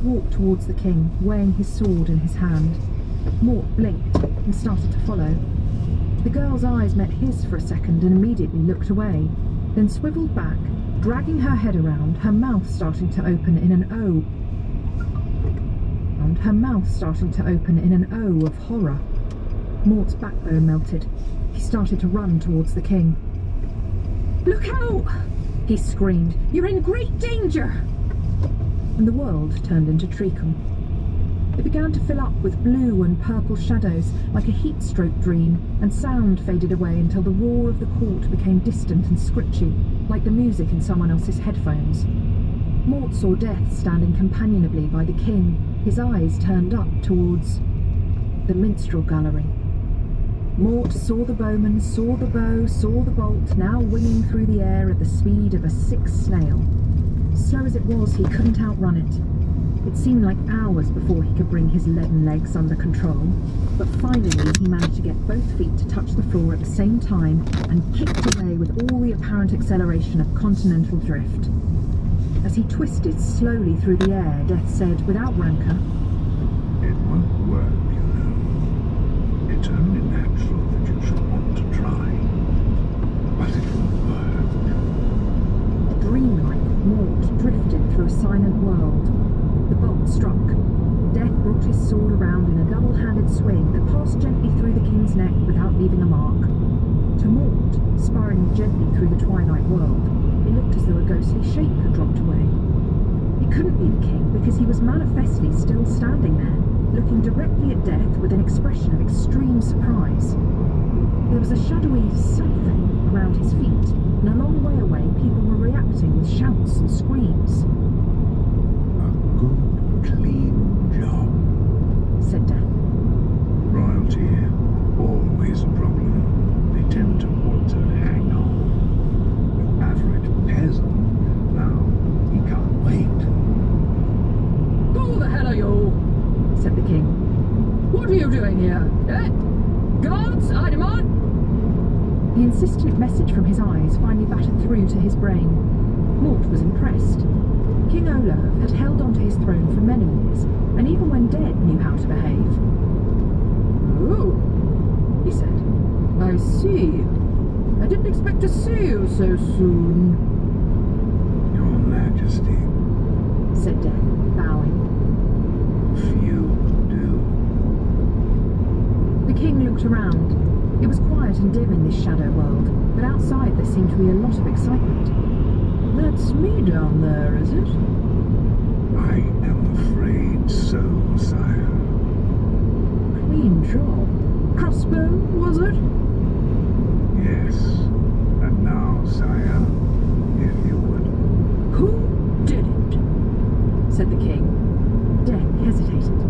walked towards the king, weighing his sword in his hand. Mort blinked and started to follow. The girl's eyes met his for a second and immediately looked away, then swiveled back, dragging her head around, her mouth starting to open in an O. Of horror. Mort's backbone melted. He started to run towards the king. "Look out!" he screamed. "You're in great danger!" And the world turned into treacle. It began to fill up with blue and purple shadows, like a heat-stroke dream, and sound faded away until the roar of the court became distant and scritchy, like the music in someone else's headphones. Mort saw Death standing companionably by the king, his eyes turned up towards the minstrel gallery. Mort saw the bowman, saw the bow, saw the bolt, now winging through the air at the speed of a sick snail. Slow as it was, he couldn't outrun it. It seemed like hours before he could bring his leaden legs under control, but finally he managed to get both feet to touch the floor at the same time and kicked away with all the apparent acceleration of continental drift. As he twisted slowly through the air, Death said, without rancour, "It won't work, you know. It's only natural that you should want to try. But it will work." Dreamlike, Mort drifted through a silent world. The bolt struck. Death brought his sword around in a double-handed swing that passed gently through the king's neck without leaving a mark. To Mort, sparring gently through the twilight world, it looked as though a ghostly shape had dropped away. It couldn't be the king because he was manifestly still standing there, looking directly at Death with an expression of extreme surprise. There was a shadowy something around his feet, and a long way away people were reacting with shouts and screams. "A good, clean job," said Death. "Royalty, always a problem. They tend to want to hang on. The average peasant, now, he can't wait." "Who the hell are you?" said the king. "What are you doing here? Eh? Guards, I demand!" The insistent message from his eyes finally battered through to his brain. Mort was impressed. King Olaf had held onto his throne for many years, and even when dead knew how to behave. "Oh," he said. "I see. I didn't expect to see you so soon." "Your Majesty, said Death, bowing. few do." The king looked around. It was quiet and dim in this shadow world, but outside there seemed to be a lot of excitement. "That's me down there, is it?" "I am afraid so, sire." "Clean job. Crossbow, was it?" "Yes. And now, sire, if you would." "Who did it?" said the king. Death hesitated.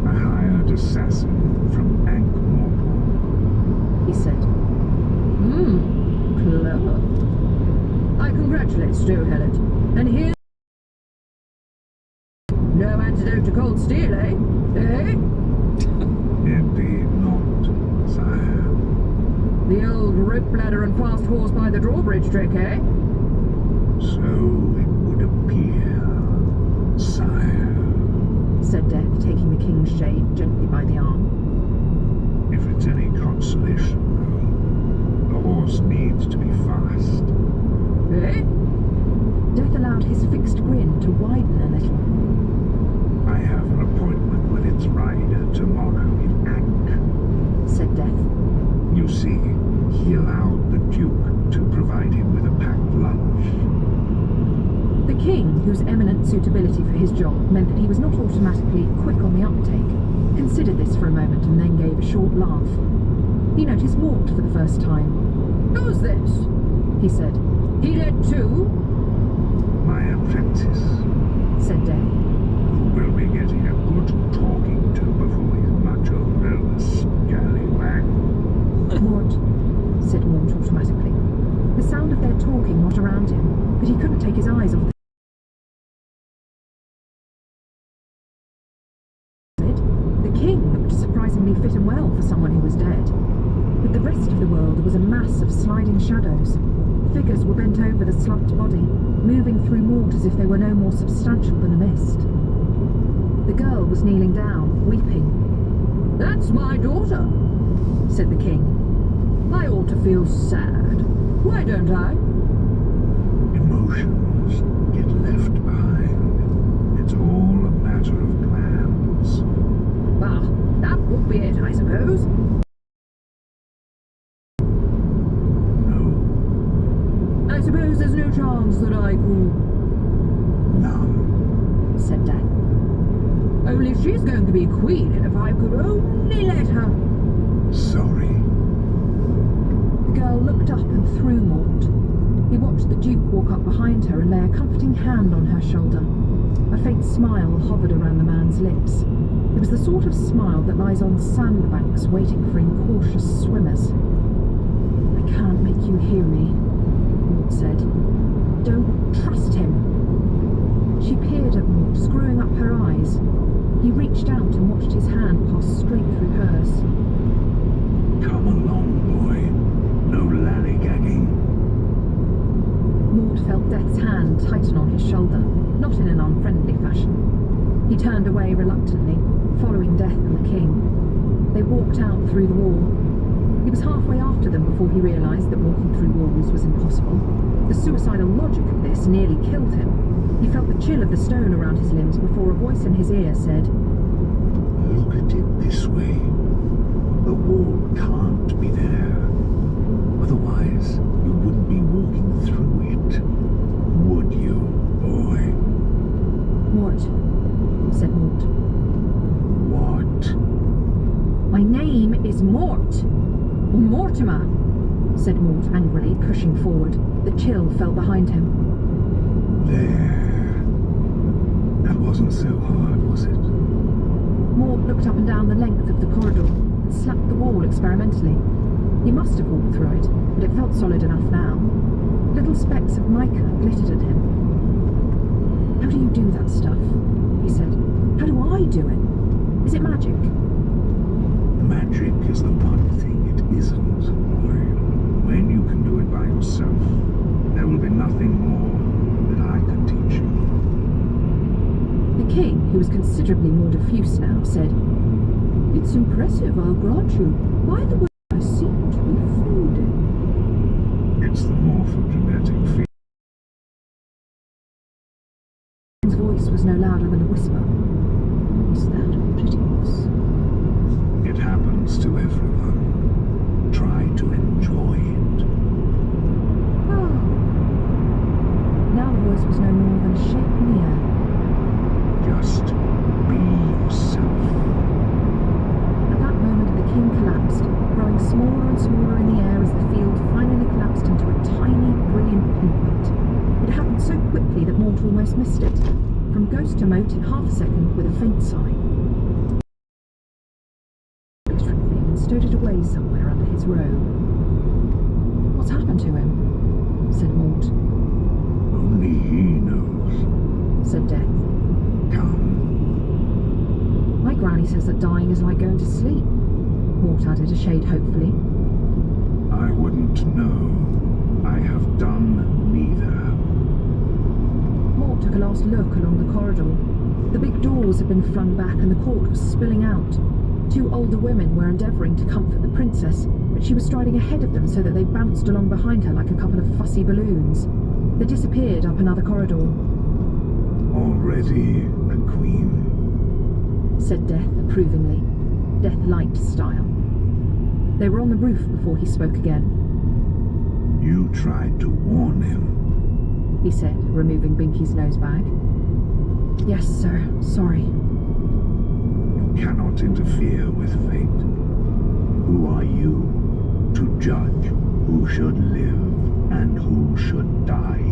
"A hired assassin from Ankh-Morpork," He said. Clever. I congratulate Stowhellet. And here... No antidote to cold steel, eh? Eh? "Indeed not, sire." The old rope ladder and fast horse by the drawbridge trick, eh? "So it would appear, sire." said Death, taking the king's shade gently by the arm. "If it's any consolation, though, the horse needs to be fast." Eh? Death allowed his fixed grin to widen a little. "I have an appointment with its rider tomorrow in Ankh." Said Death. "You see, he allowed the Duke to provide him with a packed lunch." The king, whose eminent suitability for his job meant that he was not automatically quick on the uptake, considered this for a moment and then gave a short laugh. He noticed Mort for the first time. Who's this? He said. He dead too? "My apprentice, Said Death. who will be getting a good talking to before he's much older, the scallywag." Mort, said Mort automatically. The sound of their talking was around him, but he couldn't take his eyes off the The king looked surprisingly fit and well for someone who was dead. But the rest of the world was a mass of sliding shadows. Figures were bent over the slumped body, moving through Mort as if they were no more substantial than a mist. The girl was kneeling down, weeping. That's my daughter, said the king. I ought to feel sad. Why don't I? Emotions get left behind. It's all a matter of plans. Bah, that would be it, I suppose. No, I suppose there's no chance that I could... none. Said Death. Only she's going to be queen, and if I could only let her... Sorry. The girl looked up and threw Mort. He watched the Duke walk up behind her and lay a comforting hand on her shoulder. A faint smile hovered around the man's lips. It was the sort of smile that lies on sandbanks waiting for incautious swimmers. I can't make you hear me, Mort said. Don't trust him. She peered at Mort, screwing up her eyes. He reached out and watched his hand pass straight through hers. Come along, boy. No lollygagging. Mort felt Death's hand tighten on his shoulder, not in an unfriendly fashion. He turned away reluctantly, following Death and the king. They walked out through the wall. He was halfway after them before he realised that walking through walls was impossible. The suicidal logic of this nearly killed him. He felt the chill of the stone around his limbs before a voice in his ear said, Look at it this way. The wall can't be there. Otherwise, you wouldn't be walking through it. Would you, boy? Mort, said Mort. What? My name is Mort. Or Mortimer, said Mort angrily, pushing forward. The chill fell behind him. There. That wasn't so hard, was it? Mort looked up and down the length of the corridor and slapped the wall experimentally. He must have walked through it, but it felt solid enough now. Little specks of mica glittered at him. How do you do that stuff? He said. How do I do it? Is it magic? Magic is the one thing it isn't, boy. When you can do it by yourself, there will be nothing more that I can teach you. The king, who was considerably more diffuse now, said, It's impressive, I'll grant you. By the way, I seem to be folding. It's the morphogenetic field. His voice was no louder than a whisper. Is that what it is? It happens to everyone. Try to enjoy it. Oh. Now the voice was no more than a shape in the air. Just be yourself. At that moment the king collapsed, growing smaller and smaller in the air as the field finally collapsed into a tiny, brilliant pinpoint. It happened so quickly that Mort almost missed it. From ghost to mote in half a second with a faint sigh. Glittering thing and stowed it away somewhere under his robe. What's happened to him? Said Mort. Only he knows. Said Death. Come. My granny says that dying is like going to sleep. Mort added a shade hopefully. I wouldn't know. I have done neither. Mort took a last look along the corridor. The big doors had been flung back and the court was spilling out. Two older women were endeavouring to comfort the princess, but she was striding ahead of them so that they bounced along behind her like a couple of fussy balloons. They disappeared up another corridor. Already a queen, said Death approvingly. Death liked style. They were on the roof before he spoke again. You tried to warn him, he said, removing Binky's nose bag. Yes, sir. Sorry. You cannot interfere with fate. Who are you to judge who should live and who should die?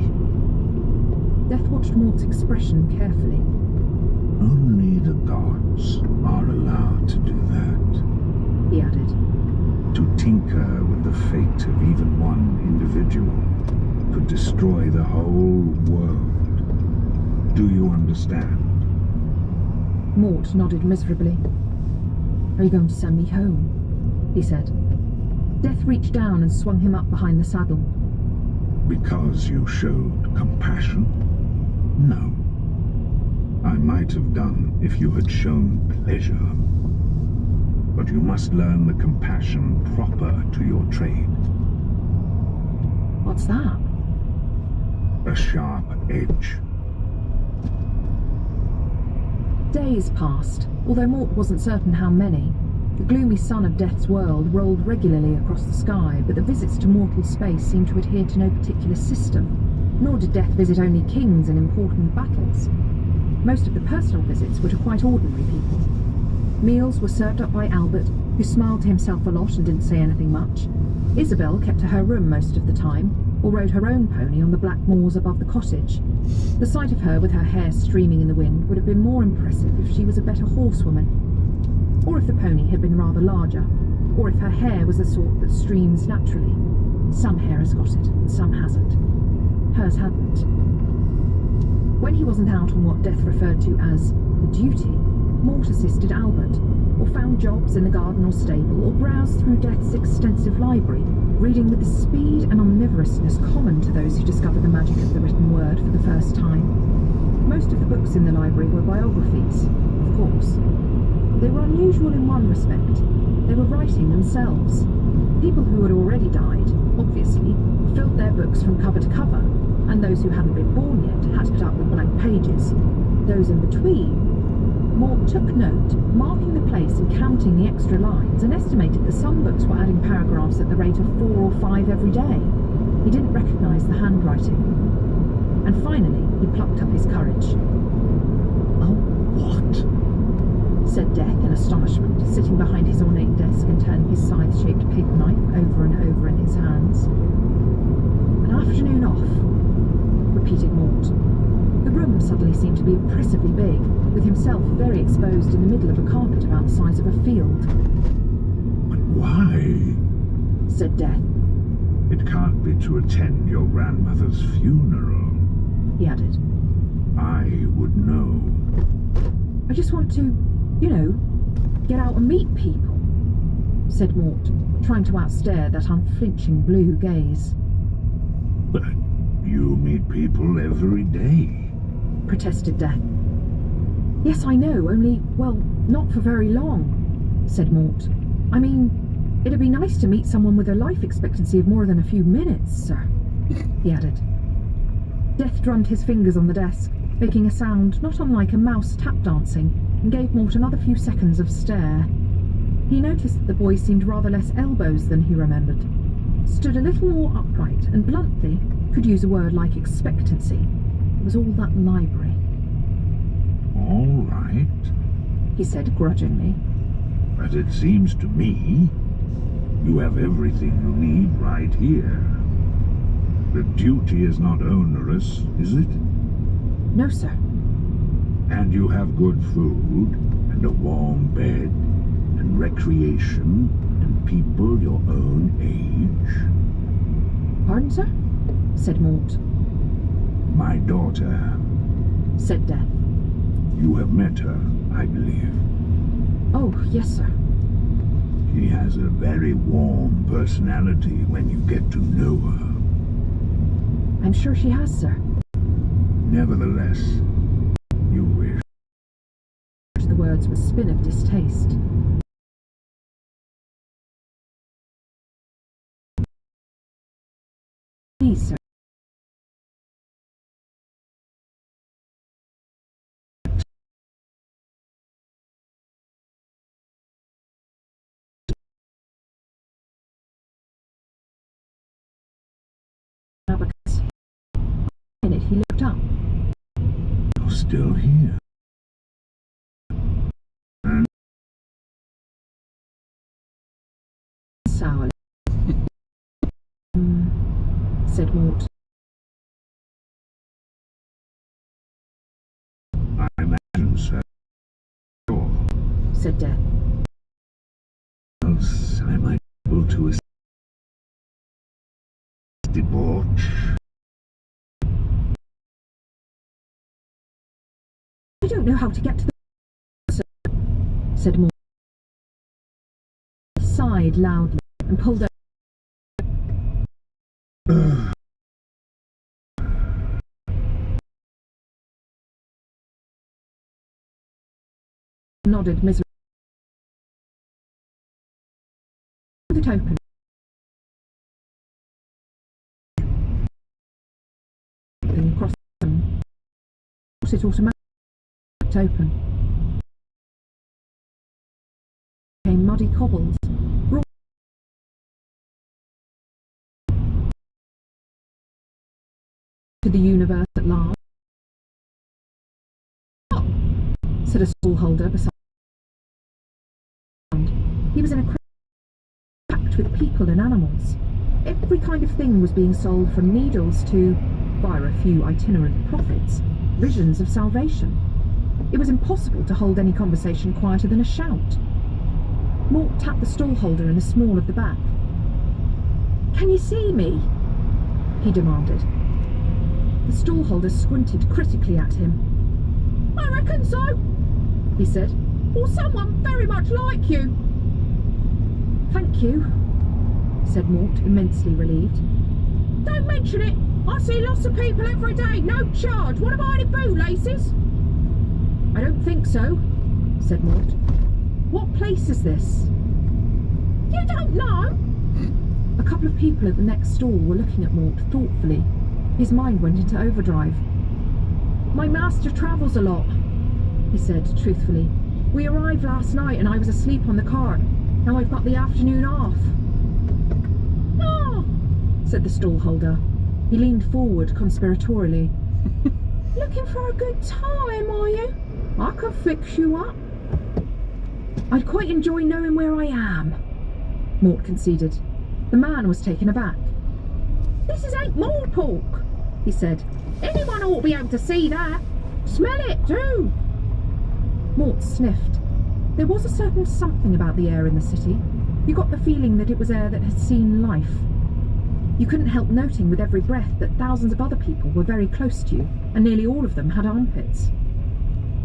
Death watched Mort's expression carefully. Only the gods are allowed to do that. He added. To tinker with the fate of even one individual could destroy the whole world. Do you understand? Mort nodded miserably. Are you going to send me home? He said. Death reached down and swung him up behind the saddle. Because you showed compassion? No. I might have done if you had shown pleasure. But you must learn the compassion proper to your trade. What's that? A sharp edge. Days passed, although Mort wasn't certain how many. The gloomy sun of Death's world rolled regularly across the sky, but the visits to mortal space seemed to adhere to no particular system, nor did Death visit only kings in important battles. Most of the personal visits were to quite ordinary people. Meals were served up by Albert, who smiled to himself a lot and didn't say anything much. Isabel kept to her room most of the time, or rode her own pony on the black moors above the cottage. The sight of her with her hair streaming in the wind would have been more impressive if she was a better horsewoman, or if the pony had been rather larger, or if her hair was the sort that streams naturally. Some hair has got it, and some hasn't. Hers hadn't. When he wasn't out on what Death referred to as the duty, Mort assisted Albert, or found jobs in the garden or stable, or browsed through Death's extensive library, reading with the speed and omnivorousness common to those who discover the magic of the written word for the first time. Most of the books in the library were biographies, of course. They were unusual in one respect. They were writing themselves. People who had already died, obviously, filled their books from cover to cover, and those who hadn't been born yet had to put up with blank pages. Those in between, Mort took note, marking the place and counting the extra lines, and estimated that some books were adding paragraphs at the rate of 4 or 5 every day. He didn't recognise the handwriting. And finally, he plucked up his courage. Oh, what? Said Death in astonishment, sitting behind his ornate desk and turning his scythe-shaped pig knife over and over in his hands. An afternoon off, repeated Mort. The room suddenly seemed to be oppressively big, with himself very exposed in the middle of a carpet about the size of a field. But why? Said Death. It can't be to attend your grandmother's funeral. He added. I would know. I just want to, get out and meet people, said Mort, trying to outstare that unflinching blue gaze. But you meet people every day. Protested Death. Yes, I know, only, well, not for very long, said Mort. I mean, it'd be nice to meet someone with a life expectancy of more than a few minutes, sir, he added. Death drummed his fingers on the desk, making a sound not unlike a mouse tap dancing, and gave Mort another few seconds of stare. He noticed that the boy seemed rather less elbows than he remembered, stood a little more upright, and bluntly could use a word like expectancy. It was all that library. All right. He said grudgingly. But it seems to me you have everything you need right here. The duty is not onerous, is it? No, sir. And you have good food, and a warm bed, and recreation, and people your own age. Pardon, sir? Said Mort. My daughter. Said Death. You have met her, I believe. Oh, yes, sir. She has a very warm personality when you get to know her. I'm sure she has, sir. Nevertheless, you wish. The words with a spin of distaste. Please, sir. In it, he looked up. You're still here. Sourly. Said Mort. I imagine so. Sure. Said Death. Else I might be able to assist debauch. I don't know how to get to the... sir, said Mort. He sighed loudly and pulled over. nodded miserably. It open. Across them. It automatically open. Came muddy cobbles. Brought to the universe at large. "What?" said a stallholder beside him. He was in a crowd packed with people and animals. Every kind of thing was being sold, from needles to, via a few itinerant prophets, visions of salvation. It was impossible to hold any conversation quieter than a shout. Mort tapped the stallholder in the small of the back. "Can you see me?" he demanded. The stallholder squinted critically at him. "I reckon so," he said. "Or someone very much like you." "Thank you," said Mort, immensely relieved. "Don't mention it. I see lots of people every day, no charge. What about any bootlaces?" "I don't think so," said Mort. "What place is this?" "You don't know?" A couple of people at the next stall were looking at Mort thoughtfully. His mind went into overdrive. "My master travels a lot," he said truthfully. "We arrived last night and I was asleep on the cart. Now I've got the afternoon off." "Oh," said the stallholder. He leaned forward conspiratorially. "Looking for a good time, are you? I could fix you up." "I'd quite enjoy knowing where I am," Mort conceded. The man was taken aback. "This is ain't more pork," he said. "Anyone ought to be able to see that. Smell it too." Mort sniffed. There was a certain something about the air in the city. You got the feeling that it was air that had seen life. You couldn't help noting with every breath that thousands of other people were very close to you, and nearly all of them had armpits.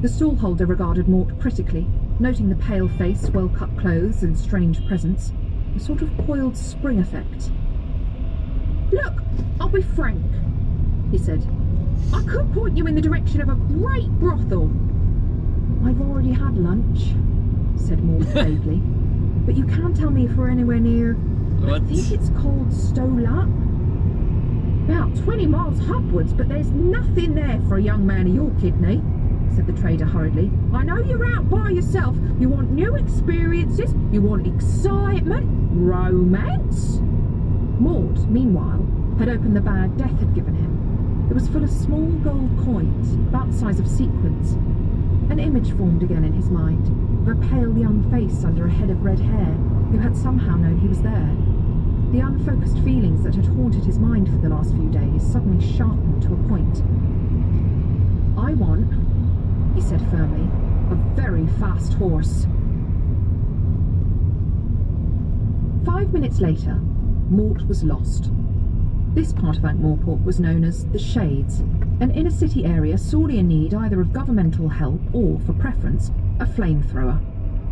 The stallholder regarded Mort critically, noting the pale face, well-cut clothes, and strange presence, a sort of coiled spring effect. "Look, I'll be frank," he said. "I could point you in the direction of a great brothel." "I've already had lunch," said Mort vaguely. "But you can't tell me if we're anywhere near... What? I think it's called Stolat." "About 20 miles upwards, but there's nothing there for a young man of your kidney," said the trader hurriedly. "I know you're out by yourself. You want new experiences, you want excitement, romance." Mort, meanwhile, had opened the bag Death had given him. It was full of small gold coins, about the size of sequins. An image formed again in his mind, of a pale young face under a head of red hair, who had somehow known he was there. The unfocused feelings that had haunted his mind for the last few days suddenly sharpened to a point. "I want," he said firmly, "a very fast horse." 5 minutes later, Mort was lost. This part of Ankh-Morpork was known as the Shades, an inner-city area sorely in need either of governmental help or, for preference, a flamethrower.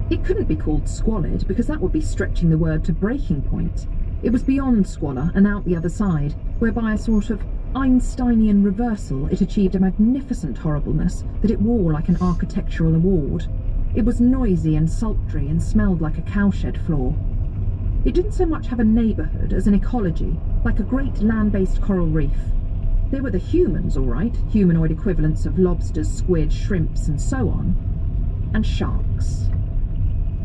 It couldn't be called squalid, because that would be stretching the word to breaking point. It was beyond squalor and out the other side, where by a sort of Einsteinian reversal it achieved a magnificent horribleness that it wore like an architectural award. It was noisy and sultry and smelled like a cowshed floor. It didn't so much have a neighbourhood as an ecology, like a great land-based coral reef. There were the humans, all right, humanoid equivalents of lobsters, squid, shrimps, and so on. And sharks.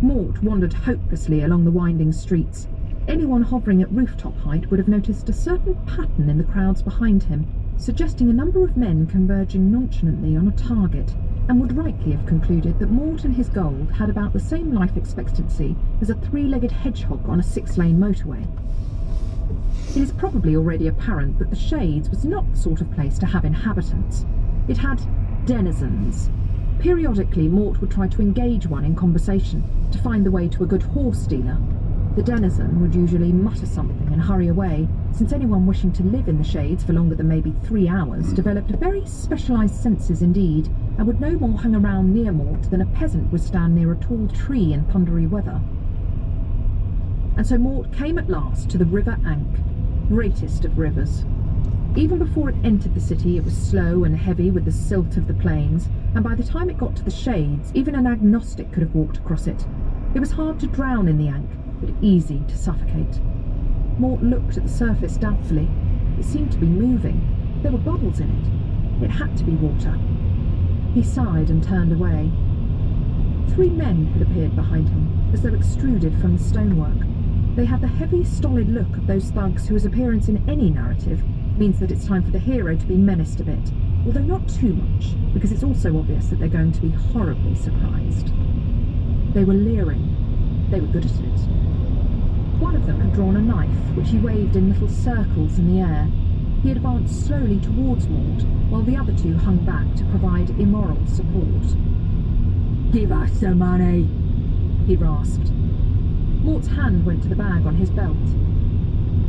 Mort wandered hopelessly along the winding streets. Anyone hovering at rooftop height would have noticed a certain pattern in the crowds behind him, suggesting a number of men converging nonchalantly on a target, and would rightly have concluded that Mort and his gold had about the same life expectancy as a three-legged hedgehog on a six-lane motorway. It is probably already apparent that the Shades was not the sort of place to have inhabitants. It had denizens. Periodically, Mort would try to engage one in conversation, to find the way to a good horse dealer. The denizen would usually mutter something and hurry away, since anyone wishing to live in the Shades for longer than maybe 3 hours developed very specialised senses indeed, and would no more hang around near Mort than a peasant would stand near a tall tree in thundery weather. And so Mort came at last to the River Ankh, greatest of rivers. Even before it entered the city, it was slow and heavy with the silt of the plains, and by the time it got to the shades, even an agnostic could have walked across it. It was hard to drown in the Ankh, but easy to suffocate. Mort looked at the surface doubtfully. It seemed to be moving. There were bubbles in it. It had to be water. He sighed and turned away. 3 men had appeared behind him, as though extruded from the stonework. They had the heavy, stolid look of those thugs whose appearance in any narrative means that it's time for the hero to be menaced a bit, although not too much, because it's also obvious that they're going to be horribly surprised. They were leering. They were good at it. One of them had drawn a knife, which he waved in little circles in the air. He advanced slowly towards Mort, while the other 2 hung back to provide immoral support. "Give us the money," he rasped. Mort's hand went to the bag on his belt.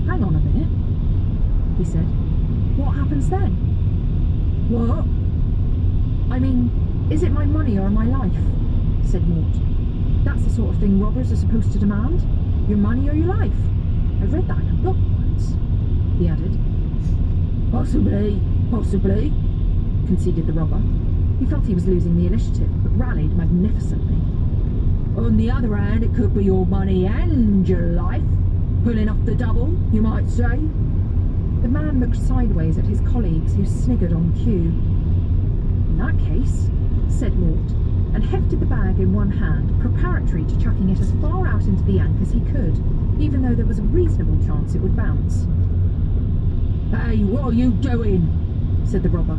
"Hang on a minute," he said. "What happens then?" "What?" "I mean, is it my money or my life?" said Mort. "That's the sort of thing robbers are supposed to demand. Your money or your life. I've read that in a book once," he added. Possibly, conceded the robber. He felt he was losing the initiative, but rallied magnificently. "On the other hand, it could be your money and your life. Pulling off the double, you might say." The man looked sideways at his colleagues, who sniggered on cue. "In that case," said Mort, and hefted the bag in one hand, preparatory to chucking it as far out into the Ankh as he could, even though there was a reasonable chance it would bounce. "Hey, what are you doing?" said the robber.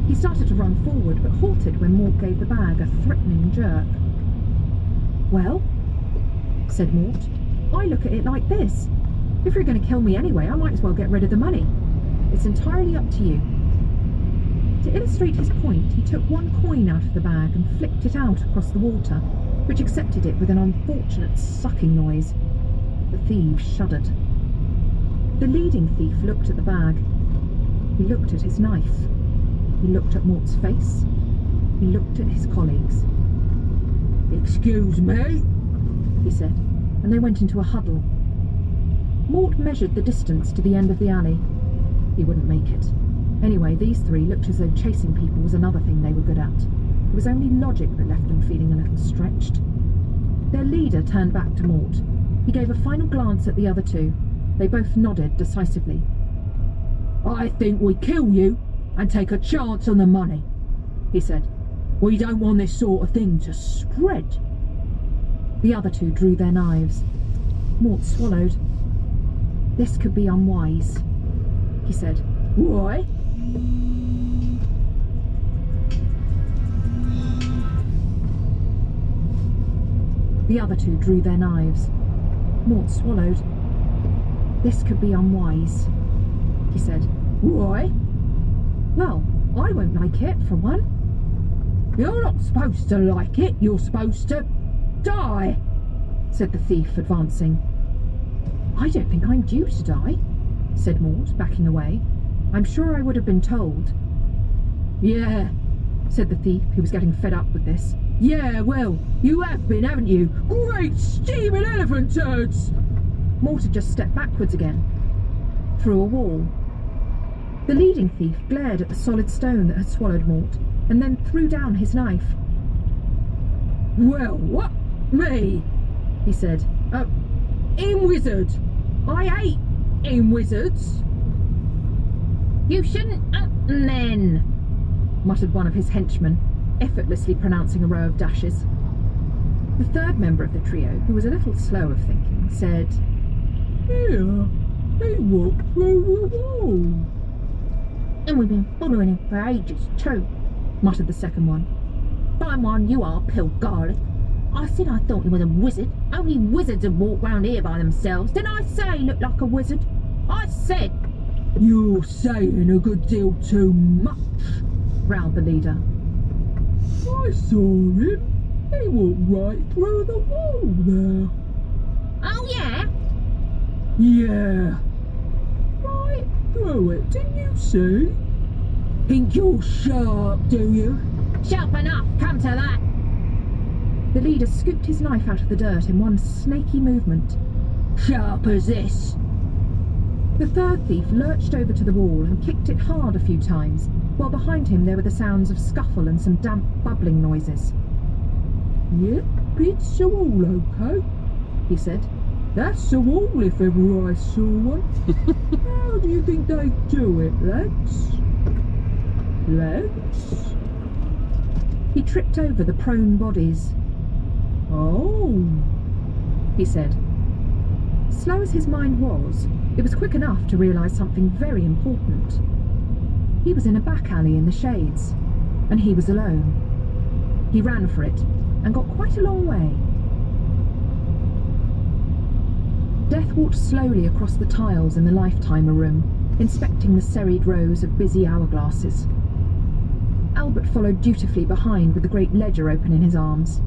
He started to run forward, but halted when Mort gave the bag a threatening jerk. "Well," said Mort, "I look at it like this. If you're going to kill me anyway, I might as well get rid of the money. It's entirely up to you." To illustrate his point, he took 1 coin out of the bag and flicked it out across the water, which accepted it with an unfortunate sucking noise. The thieves shuddered. The leading thief looked at the bag. He looked at his knife. He looked at Mort's face. He looked at his colleagues. "Excuse me," he said, and they went into a huddle. Mort measured the distance to the end of the alley. He wouldn't make it. Anyway, these 3 looked as though chasing people was another thing they were good at. It was only logic that left them feeling a little stretched. Their leader turned back to Mort. He gave a final glance at the other 2. They both nodded decisively. "I think we kill you and take a chance on the money," he said. "We don't want this sort of thing to spread." The other 2 drew their knives. Mort swallowed. "This could be unwise," he said. "Why?" The other 2 drew their knives. Mort swallowed. "This could be unwise," he said. "Why?" "Well, I won't like it, for one." "You're not supposed to like it, you're supposed to die," said the thief, advancing. "I don't think I'm due to die," said Mort, backing away. "I'm sure I would have been told." "Yeah," said the thief, who was getting fed up with this. "Yeah, well, you have been, haven't you? Great steaming elephant turds!" Mort had just stepped backwards again, through a wall. The leading thief glared at the solid stone that had swallowed Mort, and then threw down his knife. "Well, what? Me?" he said. In wizard. I hate in wizards." "You shouldn't then," muttered one of his henchmen, effortlessly pronouncing a row of dashes. The third member of the trio, who was a little slow of thinking, said, "Yeah, he walked through the wall." "And we've been following him for ages too," muttered the second one. "Fine one you are, Pill Garlic. I said I thought he was a wizard. Only wizards would walk round here by themselves. Didn't I say he looked like a wizard? I said—" "You're saying a good deal too much," growled the leader. "I saw him. He walked right through the wall there." "Oh, yeah?" "Yeah." "Right through it, didn't you see?" "Think you're sharp, do you?" "Sharp enough, come to that." The leader scooped his knife out of the dirt in one snaky movement. "Sharp as this." The third thief lurched over to the wall and kicked it hard a few times, while behind him there were the sounds of scuffle and some damp bubbling noises. Yep, it's a wall, okay, he said. That's a wall if ever I saw one. How do you think they do it, lads? Lads? He tripped over the prone bodies. Oh, he said. Slow as his mind was, it was quick enough to realise something very important. He was in a back alley in the shades, and he was alone. He ran for it, and got quite a long way. Death walked slowly across the tiles in the lifetimer room, inspecting the serried rows of busy hourglasses. Albert followed dutifully behind with the great ledger open in his arms.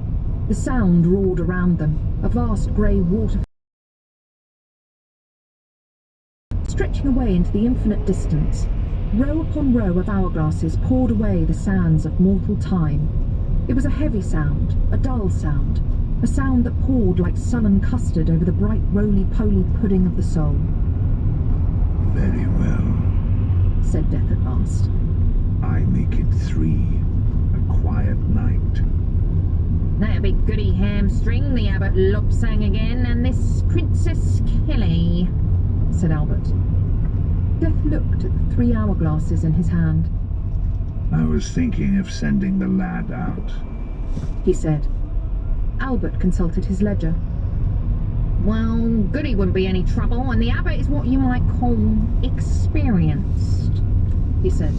The sound roared around them, a vast grey water stretching away into the infinite distance. Row upon row of hourglasses poured away the sands of mortal time. It was a heavy sound, a dull sound, a sound that poured like sullen custard over the bright roly-poly pudding of the soul. Very well. Said Death at last. I make it 3. A quiet night. That'll be Goody Hamstring, the Abbot Lobsang again, and this Princess Kelly, said Albert. Death looked at the 3 hourglasses in his hand. I was thinking of sending the lad out, he said. Albert consulted his ledger. Well, Goody wouldn't be any trouble, and the Abbot is what you might call experienced, he said.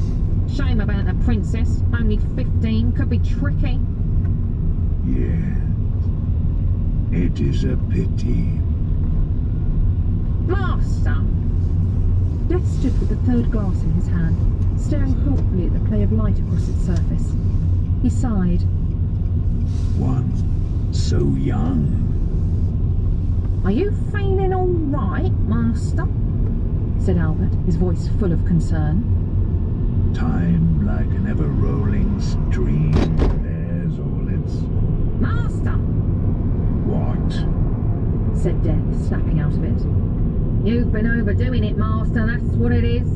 Shame about the princess, only 15, could be tricky. Yes, it is a pity. Master! Death stood with the 3rd glass in his hand, staring thoughtfully at the play of light across its surface. He sighed. One so young. Are you feeling all right, Master? Said Albert, his voice full of concern. Time like an ever-rolling stream bears all its... Master! What? Said Death, snapping out of it. You've been overdoing it, Master, that's what it is.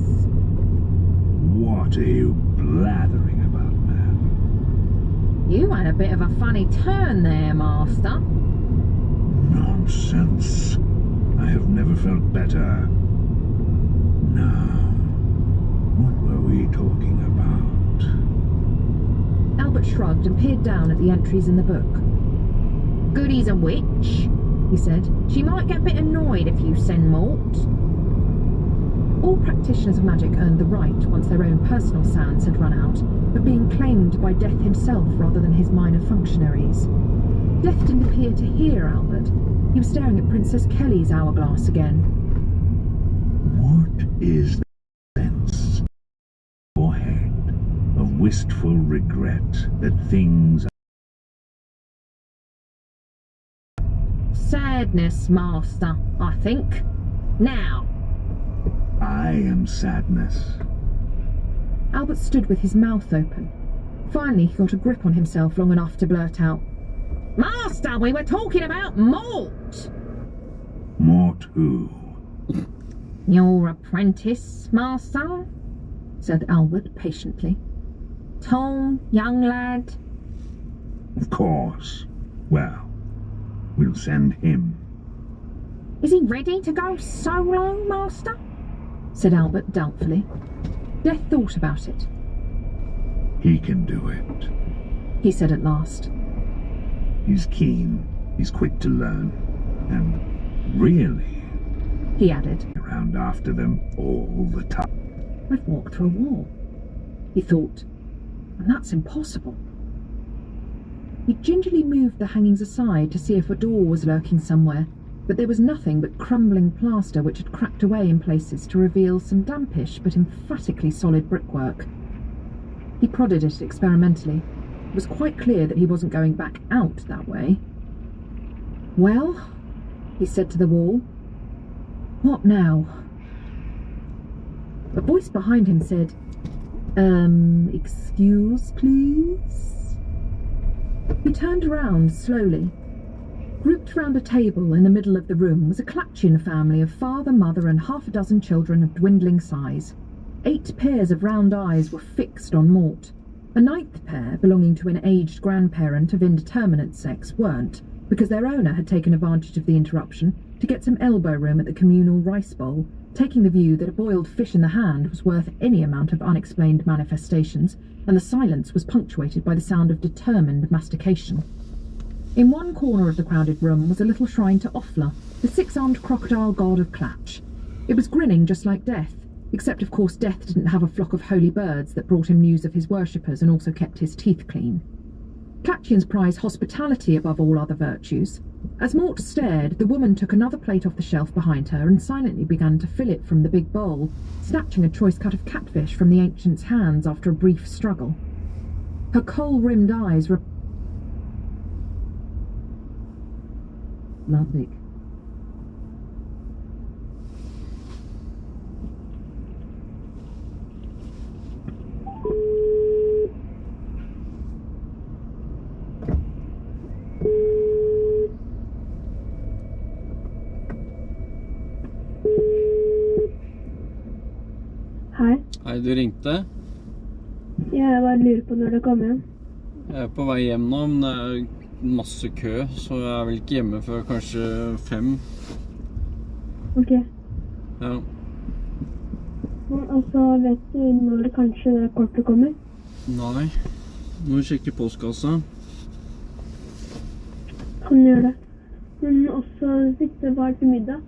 What are you blathering about, man? You had a bit of a funny turn there, Master. Nonsense. I have never felt better. Now, what were we talking about? Albert shrugged and peered down at the entries in the book. Goody's a witch, he said. She might get a bit annoyed if you send Mort. All practitioners of magic earned the right, once their own personal sands had run out, of being claimed by Death himself rather than his minor functionaries. Death didn't appear to hear Albert. He was staring at Princess Kelly's hourglass again. What is the sense in your head of wistful regret that things Sadness, Master, I think. Now. I am sadness. Albert stood with his mouth open. Finally, he got a grip on himself long enough to blurt out, Master, we were talking about Mort! Mort who? Your apprentice, Master? Said Albert patiently. Tall, young lad. Of course. Well, we'll send him. Is he ready to go solo, Master? Said Albert doubtfully. Death thought about it. He can do it. He said at last. He's keen, he's quick to learn, and really, he added, around after them all the time. I've walked through a wall, he thought, and that's impossible. He gingerly moved the hangings aside to see if a door was lurking somewhere, but there was nothing but crumbling plaster which had cracked away in places to reveal some dampish but emphatically solid brickwork. He prodded it experimentally. It was quite clear that he wasn't going back out that way. Well, he said to the wall, what now? A voice behind him said, excuse, please? He turned around slowly. Grouped round a table in the middle of the room was a Clatchian family of father, mother, and half a dozen children of dwindling size. 8 pairs of round eyes were fixed on Mort. A 9th pair, belonging to an aged grandparent of indeterminate sex, weren't, because their owner had taken advantage of the interruption to get some elbow room at the communal rice bowl, taking the view that a boiled fish in the hand was worth any amount of unexplained manifestations, and the silence was punctuated by the sound of determined mastication. In one corner of the crowded room was a little shrine to Offla, the 6-armed crocodile god of Clatch. It was grinning just like Death, except of course Death didn't have a flock of holy birds that brought him news of his worshippers and also kept his teeth clean. Clatchians prize hospitality above all other virtues. As Mort stared, the woman took another plate off the shelf behind her and silently began to fill it from the big bowl, snatching a choice cut of catfish from the ancient's hands after a brief struggle. Her kohl-rimmed eyes were Ludwig. Hei, du ringte? Jeg bare lurer på når det kommer hjem. Jeg på vei hjem nå, men det masse kø, så jeg vel ikke hjemme før kanskje 5. Ok. Ja. Og så vet du når kanskje det kortet kommer? Nei. Må sjekke postkassa. Kan du gjøre det? Men også sitte bare til middag.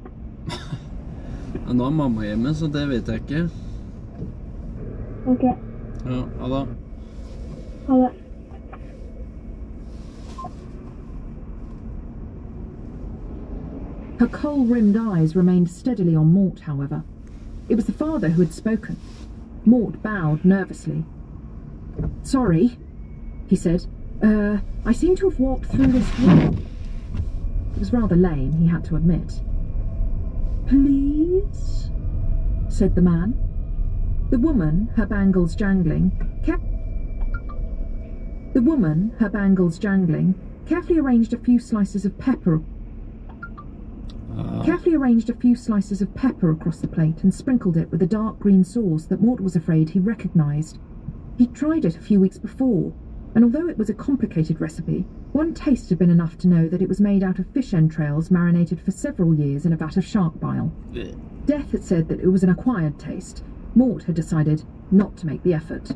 Ja, nå mamma hjemme, så det vet jeg ikke. Ok. Ja, ha det. Ha det. Her kohl-rimmed eyes remained steadily on Mort, however. It was the father who had spoken. Mort bowed nervously. "Sorry," he said. I seem to have walked through this wall." It was rather lame, he had to admit. "Please?" said the man. The woman, her bangles jangling, carefully arranged a few slices of pepper across the plate and sprinkled it with a dark green sauce that Mort was afraid he recognised. He'd tried it a few weeks before, and although it was a complicated recipe, one taste had been enough to know that it was made out of fish entrails marinated for several years in a vat of shark bile. Death had said that it was an acquired taste. Mort had decided not to make the effort.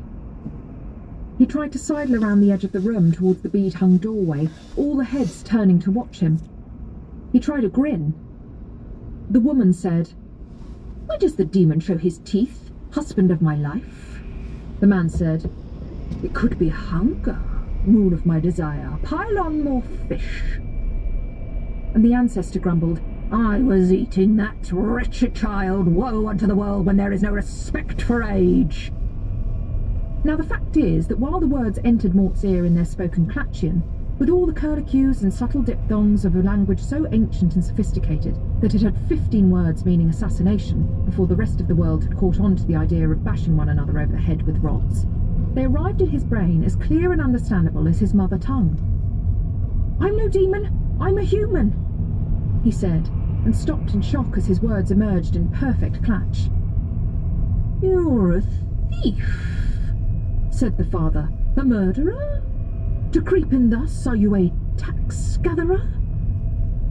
He tried to sidle around the edge of the room towards the bead-hung doorway, all the heads turning to watch him. He tried a grin. The woman said, "Why does the demon show his teeth, husband of my life?" The man said, "It could be hunger, moon of my desire. Pile on more fish." And the ancestor grumbled, "I was eating that wretched child. Woe unto the world when there is no respect for age." Now the fact is that while the words entered Mort's ear in their spoken Clatchian, with all the curlicues and subtle diphthongs of a language so ancient and sophisticated that it had 15 words meaning assassination before the rest of the world had caught on to the idea of bashing one another over the head with rods, they arrived in his brain as clear and understandable as his mother tongue. "I'm no demon, I'm a human," he said, and stopped in shock as his words emerged in perfect Clatch. "You're a thief," said the father. "A murderer? To creep in thus, are you a tax-gatherer?"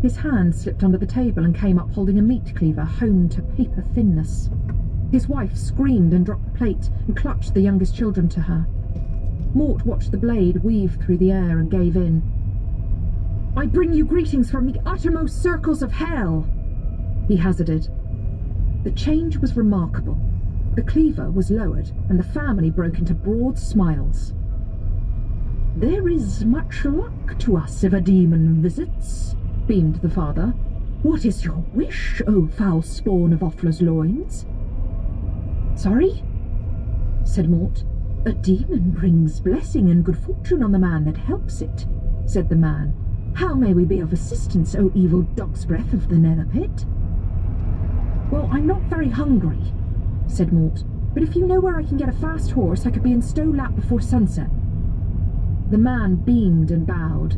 His hand slipped under the table and came up holding a meat cleaver honed to paper thinness. His wife screamed and dropped the plate and clutched the youngest children to her. Mort watched the blade weave through the air and gave in. "I bring you greetings from the uttermost circles of hell," he hazarded. The change was remarkable. The cleaver was lowered, and the family broke into broad smiles. "There is much luck to us if a demon visits," beamed the father. "What is your wish, O foul spawn of Offla's loins?" "Sorry?" said Mort. "A demon brings blessing and good fortune on the man that helps it," said the man. "How may we be of assistance, O evil dog's breath of the nether pit?" "Well, I'm not very hungry," said Mort, "but if you know where I can get a fast horse, I could be in Stow Lap before sunset." The man beamed and bowed.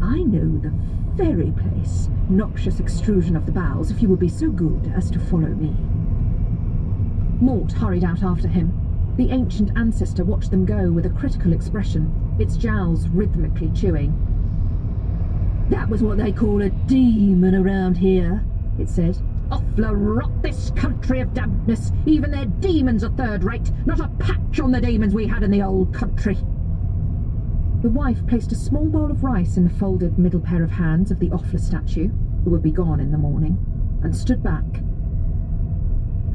I know the very place. Noxious extrusion of the bowels, if you will be so good as to follow me. Mort hurried out after him. The ancient ancestor watched them go with a critical expression, its jowls rhythmically chewing. That was what they call a demon around here, it said. Offler rot this country of dampness. Even their demons are third-rate, not a patch on the demons we had in the old country. The wife placed a small bowl of rice in the folded middle pair of hands of the Offler statue, who would be gone in the morning, and stood back.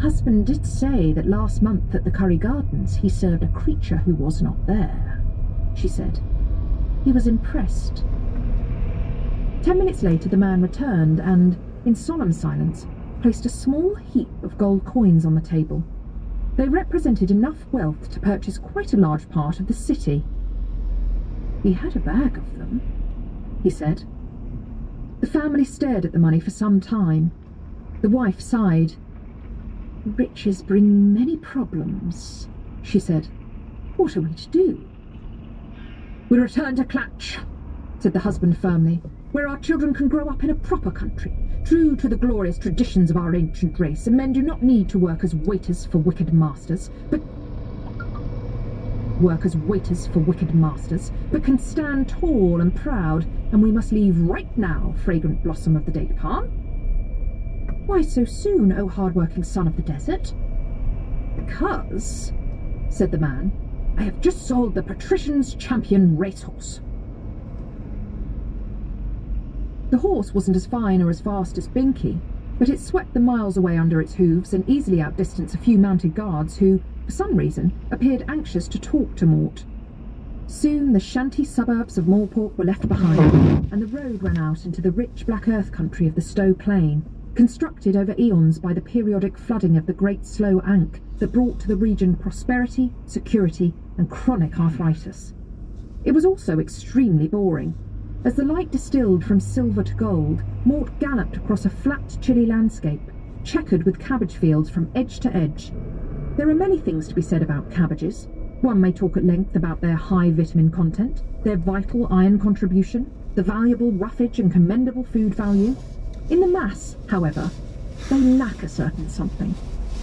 Husband did say that last month at the Curry Gardens he served a creature who was not there, she said. He was impressed. 10 minutes later the man returned and, in solemn silence, placed a small heap of gold coins on the table. They represented enough wealth to purchase quite a large part of the city. He had a bag of them, he said. The family stared at the money for some time. The wife sighed. Riches bring many problems, she said. What are we to do? We return to Clatch, said the husband firmly, where our children can grow up in a proper country, true to the glorious traditions of our ancient race, and men do not need to work as waiters for wicked masters, but can stand tall and proud, and we must leave right now, fragrant blossom of the date palm. Why so soon, O hard-working son of the desert? Because, said the man, I have just sold the patrician's champion racehorse. The horse wasn't as fine or as fast as Binky, but it swept the miles away under its hooves and easily outdistanced a few mounted guards who, for some reason, appeared anxious to talk to Mort. Soon the shanty suburbs of Morpork were left behind, and the road ran out into the rich black earth country of the Stowe Plain, constructed over eons by the periodic flooding of the Great Slow Ankh that brought to the region prosperity, security, and chronic arthritis. It was also extremely boring. As the light distilled from silver to gold, Mort galloped across a flat, chilly landscape, checkered with cabbage fields from edge to edge. There are many things to be said about cabbages. One may talk at length about their high vitamin content, their vital iron contribution, the valuable roughage and commendable food value. In the mass, however, they lack a certain something.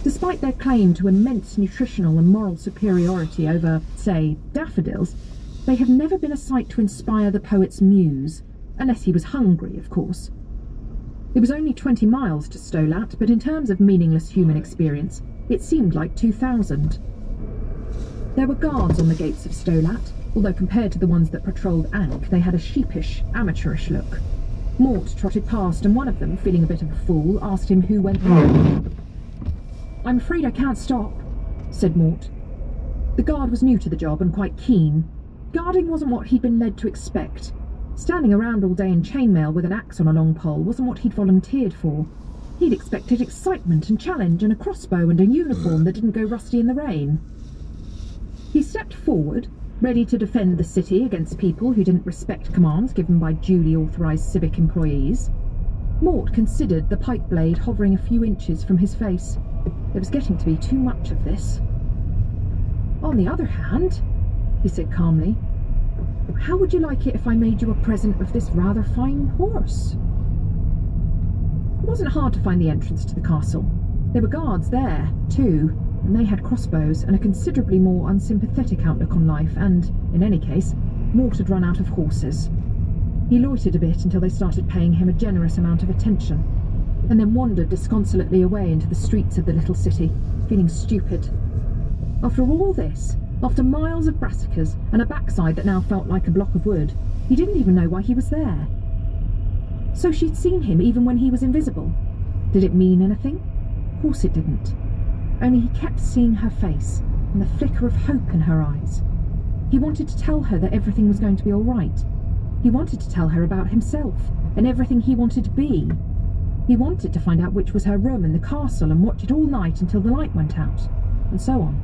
Despite their claim to immense nutritional and moral superiority over, say, daffodils, they have never been a sight to inspire the poet's muse, unless he was hungry, of course. It was only 20 miles to Stolat, but in terms of meaningless human experience, it seemed like 2,000. There were guards on the gates of Stolat, although compared to the ones that patrolled Ankh, they had a sheepish, amateurish look. Mort trotted past, and one of them, feeling a bit of a fool, asked him who went there. I'm afraid I can't stop, said Mort. The guard was new to the job and quite keen. Guarding wasn't what he'd been led to expect. Standing around all day in chainmail with an axe on a long pole wasn't what he'd volunteered for. He'd expected excitement and challenge and a crossbow and a uniform that didn't go rusty in the rain. He stepped forward, ready to defend the city against people who didn't respect commands given by duly authorised civic employees. Mort considered the pipe blade hovering a few inches from his face. There was getting to be too much of this. On the other hand, he said calmly, how would you like it if I made you a present of this rather fine horse? It wasn't hard to find the entrance to the castle. There were guards there, too, and they had crossbows and a considerably more unsympathetic outlook on life, and, in any case, Mort had run out of horses. He loitered a bit until they started paying him a generous amount of attention, and then wandered disconsolately away into the streets of the little city, feeling stupid. After all this, after miles of brassicas and a backside that now felt like a block of wood, he didn't even know why he was there. So she'd seen him even when he was invisible. Did it mean anything? Of course it didn't. Only he kept seeing her face and the flicker of hope in her eyes. He wanted to tell her that everything was going to be all right. He wanted to tell her about himself and everything he wanted to be. He wanted to find out which was her room in the castle and watch it all night until the light went out, and so on.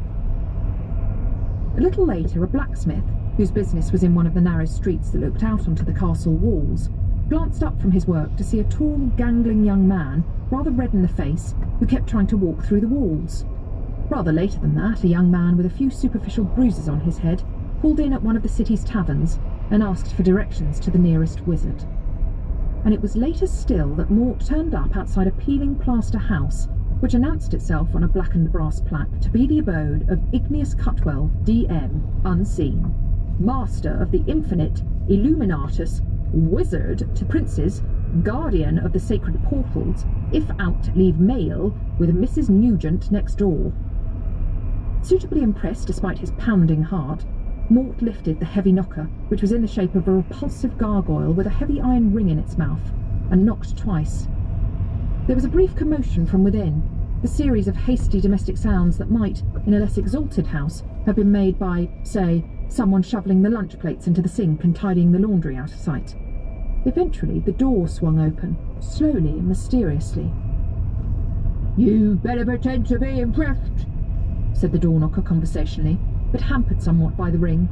A little later, a blacksmith, whose business was in one of the narrow streets that looked out onto the castle walls, glanced up from his work to see a tall, gangling young man, rather red in the face, who kept trying to walk through the walls. Rather later than that, a young man with a few superficial bruises on his head, called in at one of the city's taverns and asked for directions to the nearest wizard. And it was later still that Mort turned up outside a peeling plaster house which announced itself on a blackened brass plaque to be the abode of Igneous Cutwell, DM, unseen, master of the infinite, illuminatus, wizard to princes, guardian of the sacred portals, if out leave mail, with Mrs. Nugent next door. Suitably impressed despite his pounding heart, Mort lifted the heavy knocker, which was in the shape of a repulsive gargoyle with a heavy iron ring in its mouth, and knocked twice. There was a brief commotion from within, the series of hasty domestic sounds that might, in a less exalted house, have been made by, say, someone shoveling the lunch plates into the sink and tidying the laundry out of sight. Eventually, the door swung open, slowly and mysteriously. "You better pretend to be impressed," said the door knocker conversationally, but hampered somewhat by the ring.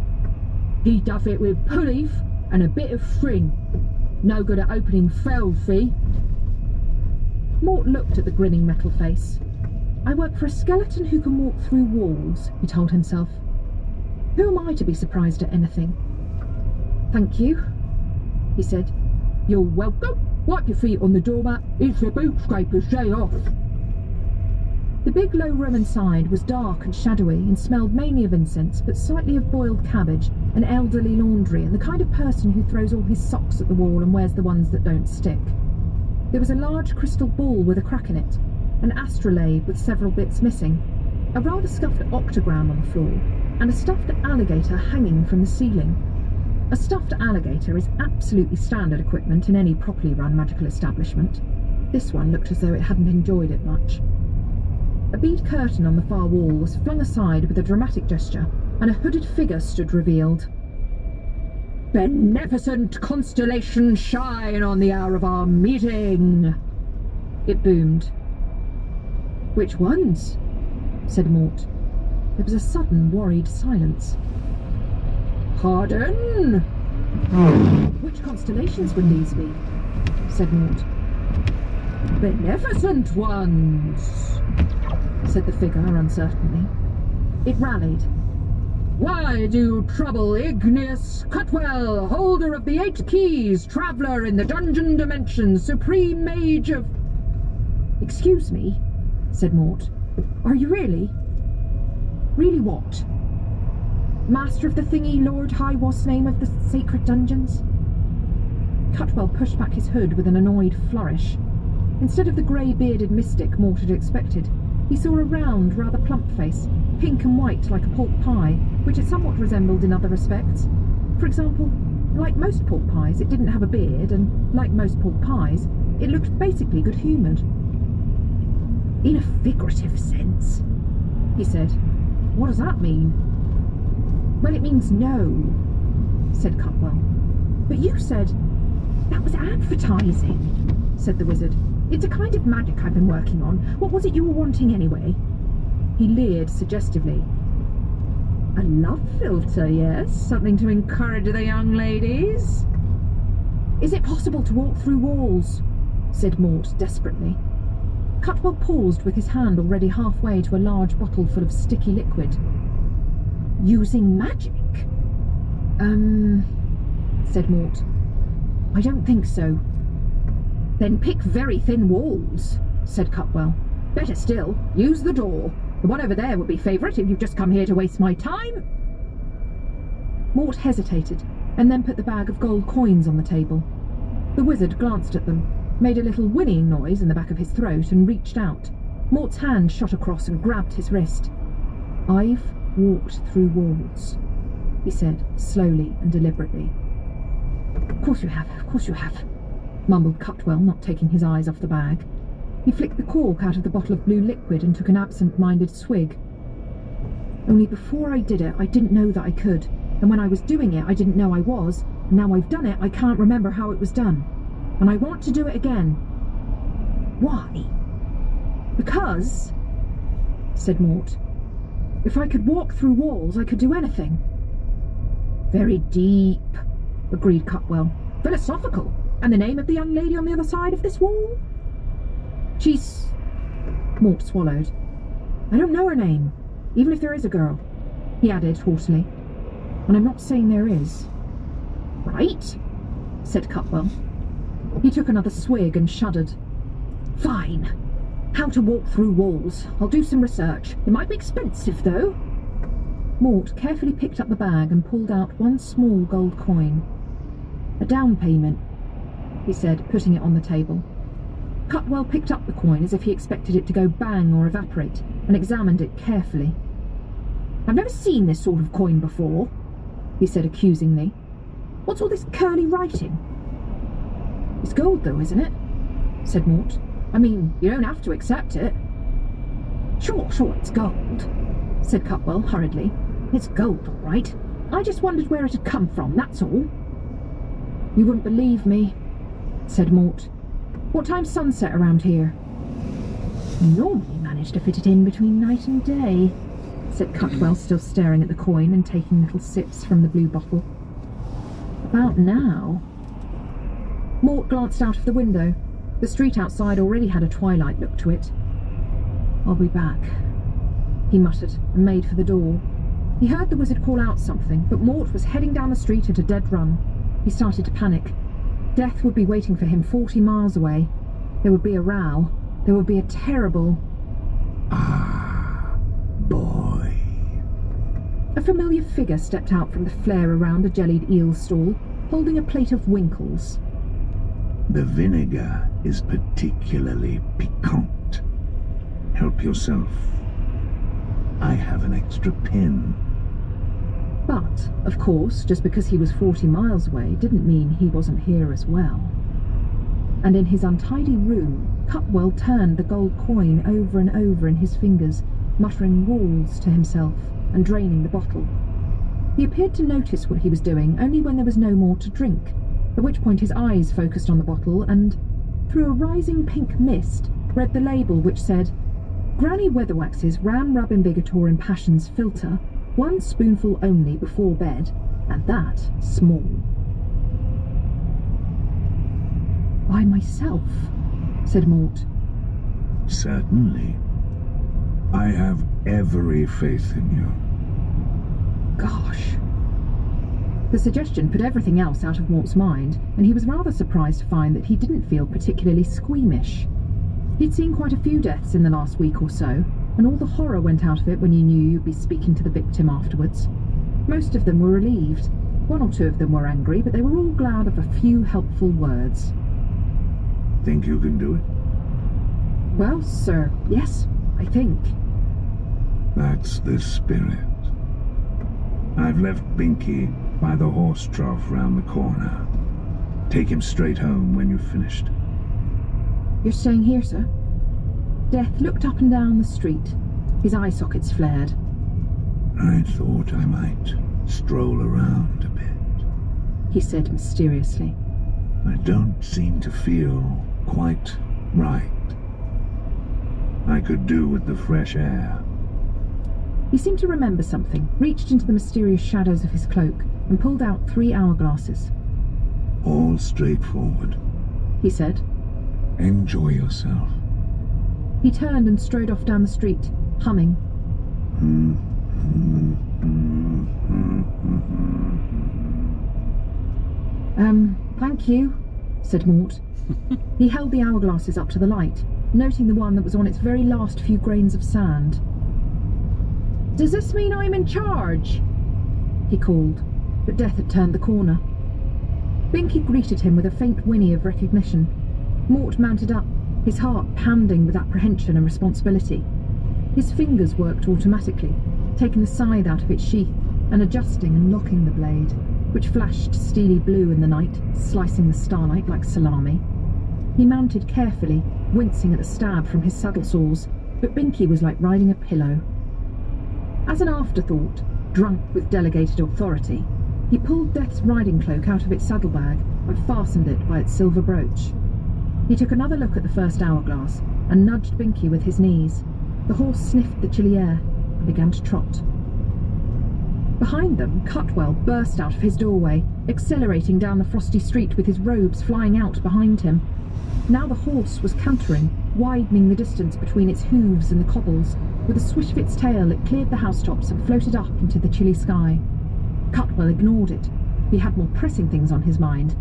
"He does it with pulley and a bit of string. No good at opening fells, see?" Mort looked at the grinning metal face. "I work for a skeleton who can walk through walls," he told himself. "Who am I to be surprised at anything?" "Thank you," he said. "You're welcome. Wipe your feet on the doormat. It's the boot scraper's day off." The big low room inside was dark and shadowy and smelled mainly of incense, but slightly of boiled cabbage, and elderly laundry, and the kind of person who throws all his socks at the wall and wears the ones that don't stick. There was a large crystal ball with a crack in it, an astrolabe with several bits missing, a rather scuffed octagram on the floor, and a stuffed alligator hanging from the ceiling. A stuffed alligator is absolutely standard equipment in any properly run magical establishment. This one looked as though it hadn't enjoyed it much. A bead curtain on the far wall was flung aside with a dramatic gesture, and a hooded figure stood revealed. "Beneficent constellations shine on the hour of our meeting," it boomed. "Which ones?" said Mort. There was a sudden worried silence. "Pardon?" "Which constellations would these be?" said Mort. "Beneficent ones," said the figure uncertainly. It rallied. "Why do you trouble Igneous Cutwell, holder of the 8 keys, traveller in the dungeon dimensions, supreme mage of—" "Excuse me," said Mort. "Are you really? Really what? Master of the thingy, Lord High What's name of the sacred dungeons?" Cutwell pushed back his hood with an annoyed flourish. Instead of the grey-bearded mystic Mort had expected, he saw a round, rather plump face, pink and white like a pork pie, which it somewhat resembled in other respects. For example, like most pork pies, it didn't have a beard, and like most pork pies, it looked basically good-humoured. "In a figurative sense," he said. "What does that mean?" "Well, it means no," said Cutwell. "But you said—" "That was advertising," said the wizard. "It's a kind of magic I've been working on. What was it you were wanting anyway?" He leered suggestively. "A love filter, yes? Something to encourage the young ladies?" "Is it possible to walk through walls?" said Mort desperately. Cutwell paused with his hand already halfway to a large bottle full of sticky liquid. "Using magic?" said Mort. "I don't think so." "Then pick very thin walls," said Cutwell. "Better still, use the door. The one over there would be favourite if you've just come here to waste my time." Mort hesitated, and then put the bag of gold coins on the table. The wizard glanced at them, made a little whinnying noise in the back of his throat, and reached out. Mort's hand shot across and grabbed his wrist. "I've walked through walls," he said, slowly and deliberately. Of course you have, mumbled Cutwell, not taking his eyes off the bag. He flicked the cork out of the bottle of blue liquid and took an absent-minded swig. "Only before I did it, I didn't know that I could, and when I was doing it, I didn't know I was, and now I've done it, I can't remember how it was done. And I want to do it again." "Why?" "Because," said Mort, "if I could walk through walls, I could do anything." "Very deep," agreed Cutwell. "Philosophical. And the name of the young lady on the other side of this wall?" "She's—" Mort swallowed. "I don't know her name, even if there is a girl," he added haughtily. and I'm not saying there is. Right, said Cutwell. He took another swig and shuddered. Fine. How to walk through walls. I'll do some research. It might be expensive, though. Mort carefully picked up the bag and pulled out one small gold coin. A down payment, he said, putting it on the table. Cutwell picked up the coin as if he expected it to go bang or evaporate, and examined it carefully. I've never seen this sort of coin before, he said accusingly. What's all this curly writing? It's gold, though, isn't it? Said Mort. I mean, you don't have to accept it. Sure, it's gold, said Cutwell hurriedly. It's gold, all right. I just wondered where it had come from, that's all. You wouldn't believe me, said Mort. What time's sunset around here? Normally manage to fit it in between night and day, said Cutwell, still staring at the coin and taking little sips from the blue bottle. About now. Mort glanced out of the window. The street outside already had a twilight look to it. I'll be back, he muttered and made for the door. He heard the wizard call out something, but Mort was heading down the street at a dead run. He started to panic. Death would be waiting for him 40 miles away. There would be a row. There would be a terrible... Ah, boy. A familiar figure stepped out from the flare around a jellied eel stall, holding a plate of winkles. The vinegar is particularly piquant. Help yourself. I have an extra pen. But, of course, just because he was 40 miles away didn't mean he wasn't here as well. And in his untidy room, Cutwell turned the gold coin over and over in his fingers, muttering rules to himself and draining the bottle. He appeared to notice what he was doing only when there was no more to drink, at which point his eyes focused on the bottle and, through a rising pink mist, read the label which said, Granny Weatherwax's Ram Rub Invigotor Impassions Filter, 1 spoonful only before bed, and that small. By myself, said Mort. Certainly. I have every faith in you. Gosh. The suggestion put everything else out of Mort's mind, and he was rather surprised to find that he didn't feel particularly squeamish. He'd seen quite a few deaths in the last week or so, and all the horror went out of it when you knew you'd be speaking to the victim afterwards. Most of them were relieved. 1 or 2 of them were angry, but they were all glad of a few helpful words. Think you can do it? Well, sir, yes, I think. That's the spirit. I've left Binky by the horse trough round the corner. Take him straight home when you've finished. You're staying here, sir? Death looked up and down the street. His eye sockets flared. I thought I might stroll around a bit, he said mysteriously. I don't seem to feel quite right. I could do with the fresh air. He seemed to remember something, reached into the mysterious shadows of his cloak, and pulled out 3 hourglasses. All straightforward, he said. Enjoy yourself. He turned and strode off down the street, humming. Thank you, said Mort. He held the hourglasses up to the light, noting the one that was on its very last few grains of sand. Does this mean I'm in charge? He called, but Death had turned the corner. Binky greeted him with a faint whinny of recognition. Mort mounted up, his heart pounding with apprehension and responsibility. His fingers worked automatically, taking the scythe out of its sheath and adjusting and locking the blade, which flashed steely blue in the night, slicing the starlight like salami. He mounted carefully, wincing at the stab from his saddle sores, but Binky was like riding a pillow. As an afterthought, drunk with delegated authority, he pulled Death's riding cloak out of its saddlebag and fastened it by its silver brooch. He took another look at the first hourglass and nudged Binky with his knees. The horse sniffed the chilly air and began to trot. Behind them, Cutwell burst out of his doorway, accelerating down the frosty street with his robes flying out behind him. Now the horse was cantering, widening the distance between its hooves and the cobbles. With a swish of its tail, it cleared the housetops and floated up into the chilly sky. Cutwell ignored it. He had more pressing things on his mind.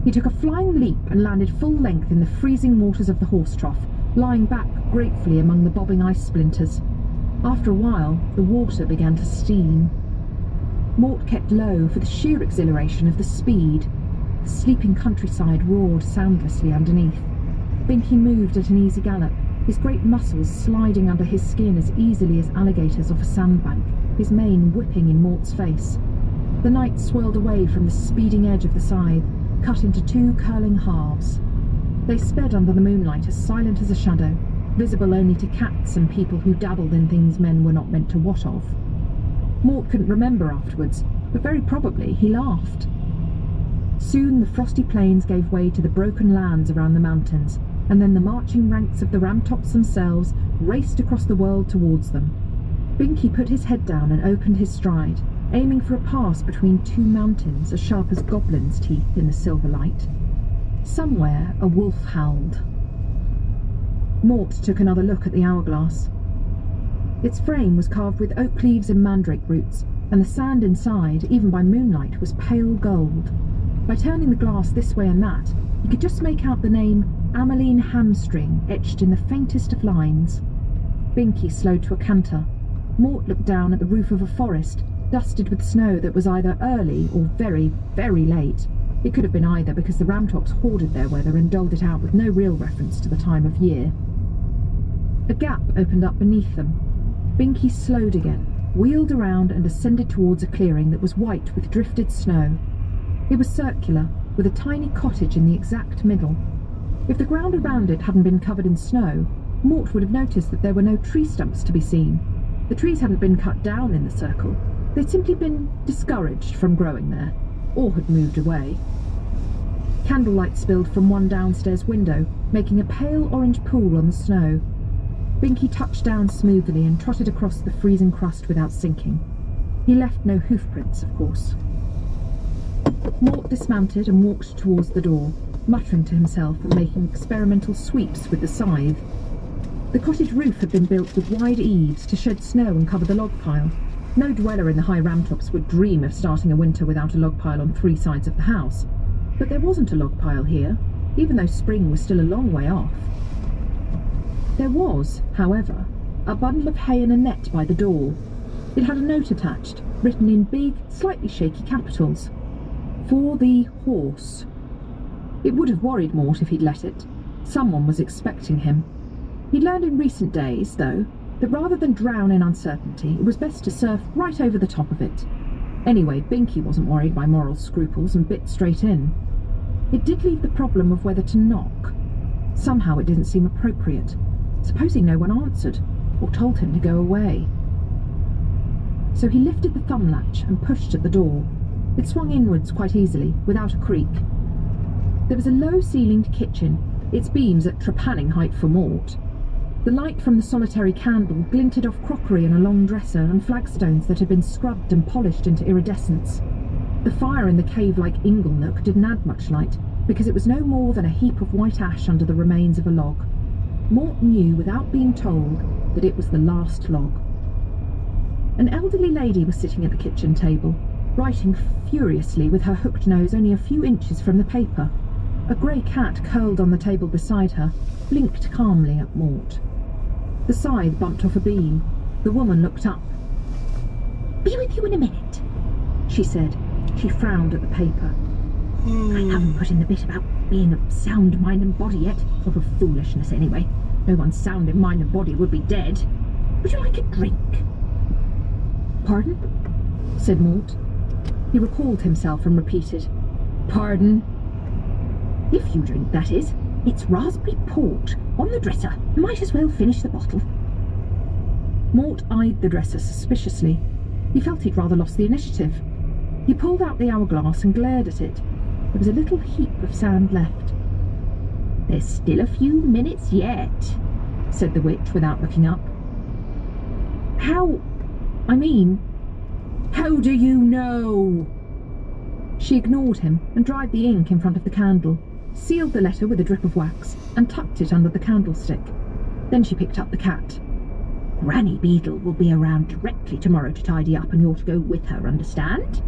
He took a flying leap and landed full length in the freezing waters of the horse trough, lying back gratefully among the bobbing ice splinters. After a while, the water began to steam. Mort kept low for the sheer exhilaration of the speed. The sleeping countryside roared soundlessly underneath. Binky moved at an easy gallop, his great muscles sliding under his skin as easily as alligators off a sandbank, his mane whipping in Mort's face. The night swirled away from the speeding edge of the scythe, cut into two curling halves. They sped under the moonlight as silent as a shadow, visible only to cats and people who dabbled in things men were not meant to wot of. Mort couldn't remember afterwards, but very probably he laughed. Soon the frosty plains gave way to the broken lands around the mountains, and then the marching ranks of the Ramtops themselves raced across the world towards them. Binky put his head down and opened his stride, aiming for a pass between two mountains as sharp as goblins' teeth in the silver light. Somewhere a wolf howled. Mort took another look at the hourglass. Its frame was carved with oak leaves and mandrake roots, and the sand inside, even by moonlight, was pale gold. By turning the glass this way and that, he could just make out the name Ameline Hamstring etched in the faintest of lines. Binky slowed to a canter. Mort looked down at the roof of a forest, dusted with snow that was either early or very, very late. It could have been either, because the Ramtops hoarded their weather and doled it out with no real reference to the time of year. A gap opened up beneath them. Binky slowed again, wheeled around and ascended towards a clearing that was white with drifted snow. It was circular, with a tiny cottage in the exact middle. If the ground around it hadn't been covered in snow, Mort would have noticed that there were no tree stumps to be seen. The trees hadn't been cut down in the circle. They'd simply been discouraged from growing there, or had moved away. Candlelight spilled from one downstairs window, making a pale orange pool on the snow. Binky touched down smoothly and trotted across the freezing crust without sinking. He left no hoofprints, of course. Mort dismounted and walked towards the door, muttering to himself and making experimental sweeps with the scythe. The cottage roof had been built with wide eaves to shed snow and cover the log pile. No dweller in the high Ramtops would dream of starting a winter without a log pile on three sides of the house. But there wasn't a log pile here, even though spring was still a long way off. There was, however, a bundle of hay and a net by the door. It had a note attached, written in big, slightly shaky capitals. For the horse. It would have worried Mort if he'd let it. Someone was expecting him. He'd learned in recent days, though, that rather than drown in uncertainty, it was best to surf right over the top of it. Anyway, Binky wasn't worried by moral scruples and bit straight in. It did leave the problem of whether to knock. Somehow it didn't seem appropriate. Supposing no one answered, or told him to go away. So he lifted the thumb latch and pushed at the door. It swung inwards quite easily, without a creak. There was a low-ceilinged kitchen, its beams at trepanning height for Mort. The light from the solitary candle glinted off crockery in a long dresser and flagstones that had been scrubbed and polished into iridescence. The fire in the cave-like ingle nook didn't add much light, because it was no more than a heap of white ash under the remains of a log. Mort knew, without being told, that it was the last log. An elderly lady was sitting at the kitchen table, writing furiously with her hooked nose only a few inches from the paper. A grey cat curled on the table beside her, blinked calmly at Mort. The scythe bumped off a beam. The woman looked up. "Be with you in a minute," she said. She frowned at the paper. "I haven't put in the bit about being of sound mind and body yet. Sort of foolishness, anyway. No one sound in mind and body would be dead. Would you like a drink?" "Pardon?" said Mort. He recalled himself and repeated, "Pardon?" "If you drink, that is. It's raspberry port, on the dresser. Might as well finish the bottle." Mort eyed the dresser suspiciously. He felt he'd rather lost the initiative. He pulled out the hourglass and glared at it. There was a little heap of sand left. "There's still a few minutes yet," said the witch without looking up. How do you know?" She ignored him and dried the ink in front of the candle, sealed the letter with a drip of wax, and tucked it under the candlestick. Then she picked up the cat. "Granny Beadle will be around directly tomorrow to tidy up, and you're to go with her, understand?"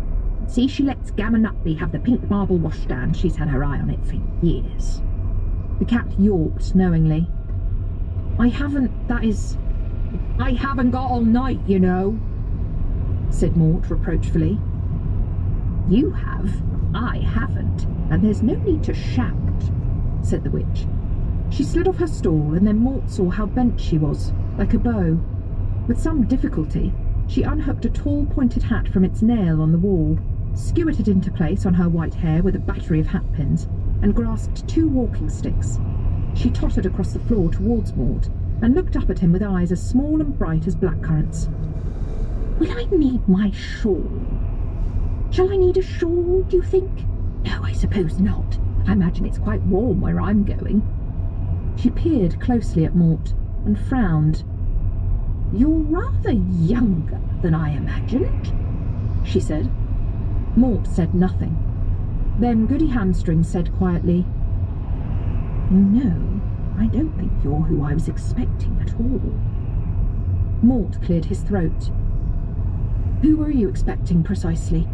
See, she lets Gamma Nutley have the pink marble washstand. She's had her eye on it for years. The cat yawped knowingly. I haven't got all night, you know, said Mort reproachfully. You have, I haven't, and there's no need to shout, said the witch. She slid off her stool, and then Mort saw how bent she was, like a bow. With some difficulty, she unhooked a tall pointed hat from its nail on the wall, skewered it into place on her white hair with a battery of hatpins, and grasped 2 walking sticks. She tottered across the floor towards Mort, and looked up at him with eyes as small and bright as blackcurrants. Will I need my shawl? Shall I need a shawl, do you think? No, I suppose not. I imagine it's quite warm where I'm going. She peered closely at Mort, and frowned. You're rather younger than I imagined, she said. Mort said nothing. Then Goody Hamstring said quietly, No, I don't think you're who I was expecting at all. Mort cleared his throat. Who were you expecting precisely?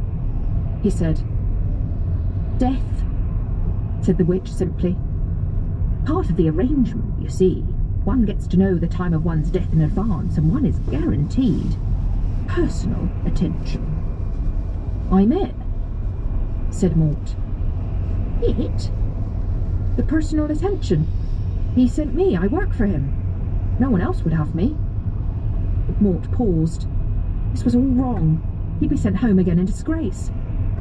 He said. Death, said the witch simply. Part of the arrangement, you see. One gets to know the time of one's death in advance, and one is guaranteed personal attention. I'm it, said Mort. It? The personal attention. He sent me. I work for him. No one else would have me. Mort paused. This was all wrong. He'd be sent home again in disgrace.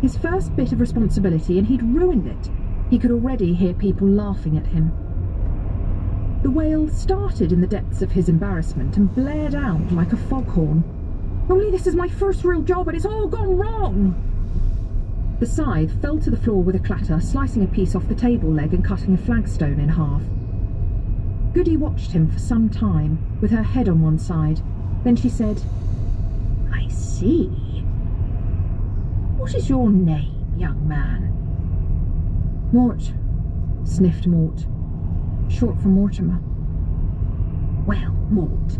His first bit of responsibility, and he'd ruined it. He could already hear people laughing at him. The wail started in the depths of his embarrassment and blared out like a foghorn. Only this is my first real job, and it's all gone wrong! The scythe fell to the floor with a clatter, slicing a piece off the table leg and cutting a flagstone in half. Goody watched him for some time, with her head on one side. Then she said, I see. What is your name, young man? Mort, sniffed Mort. Short for Mortimer. Well, Mort,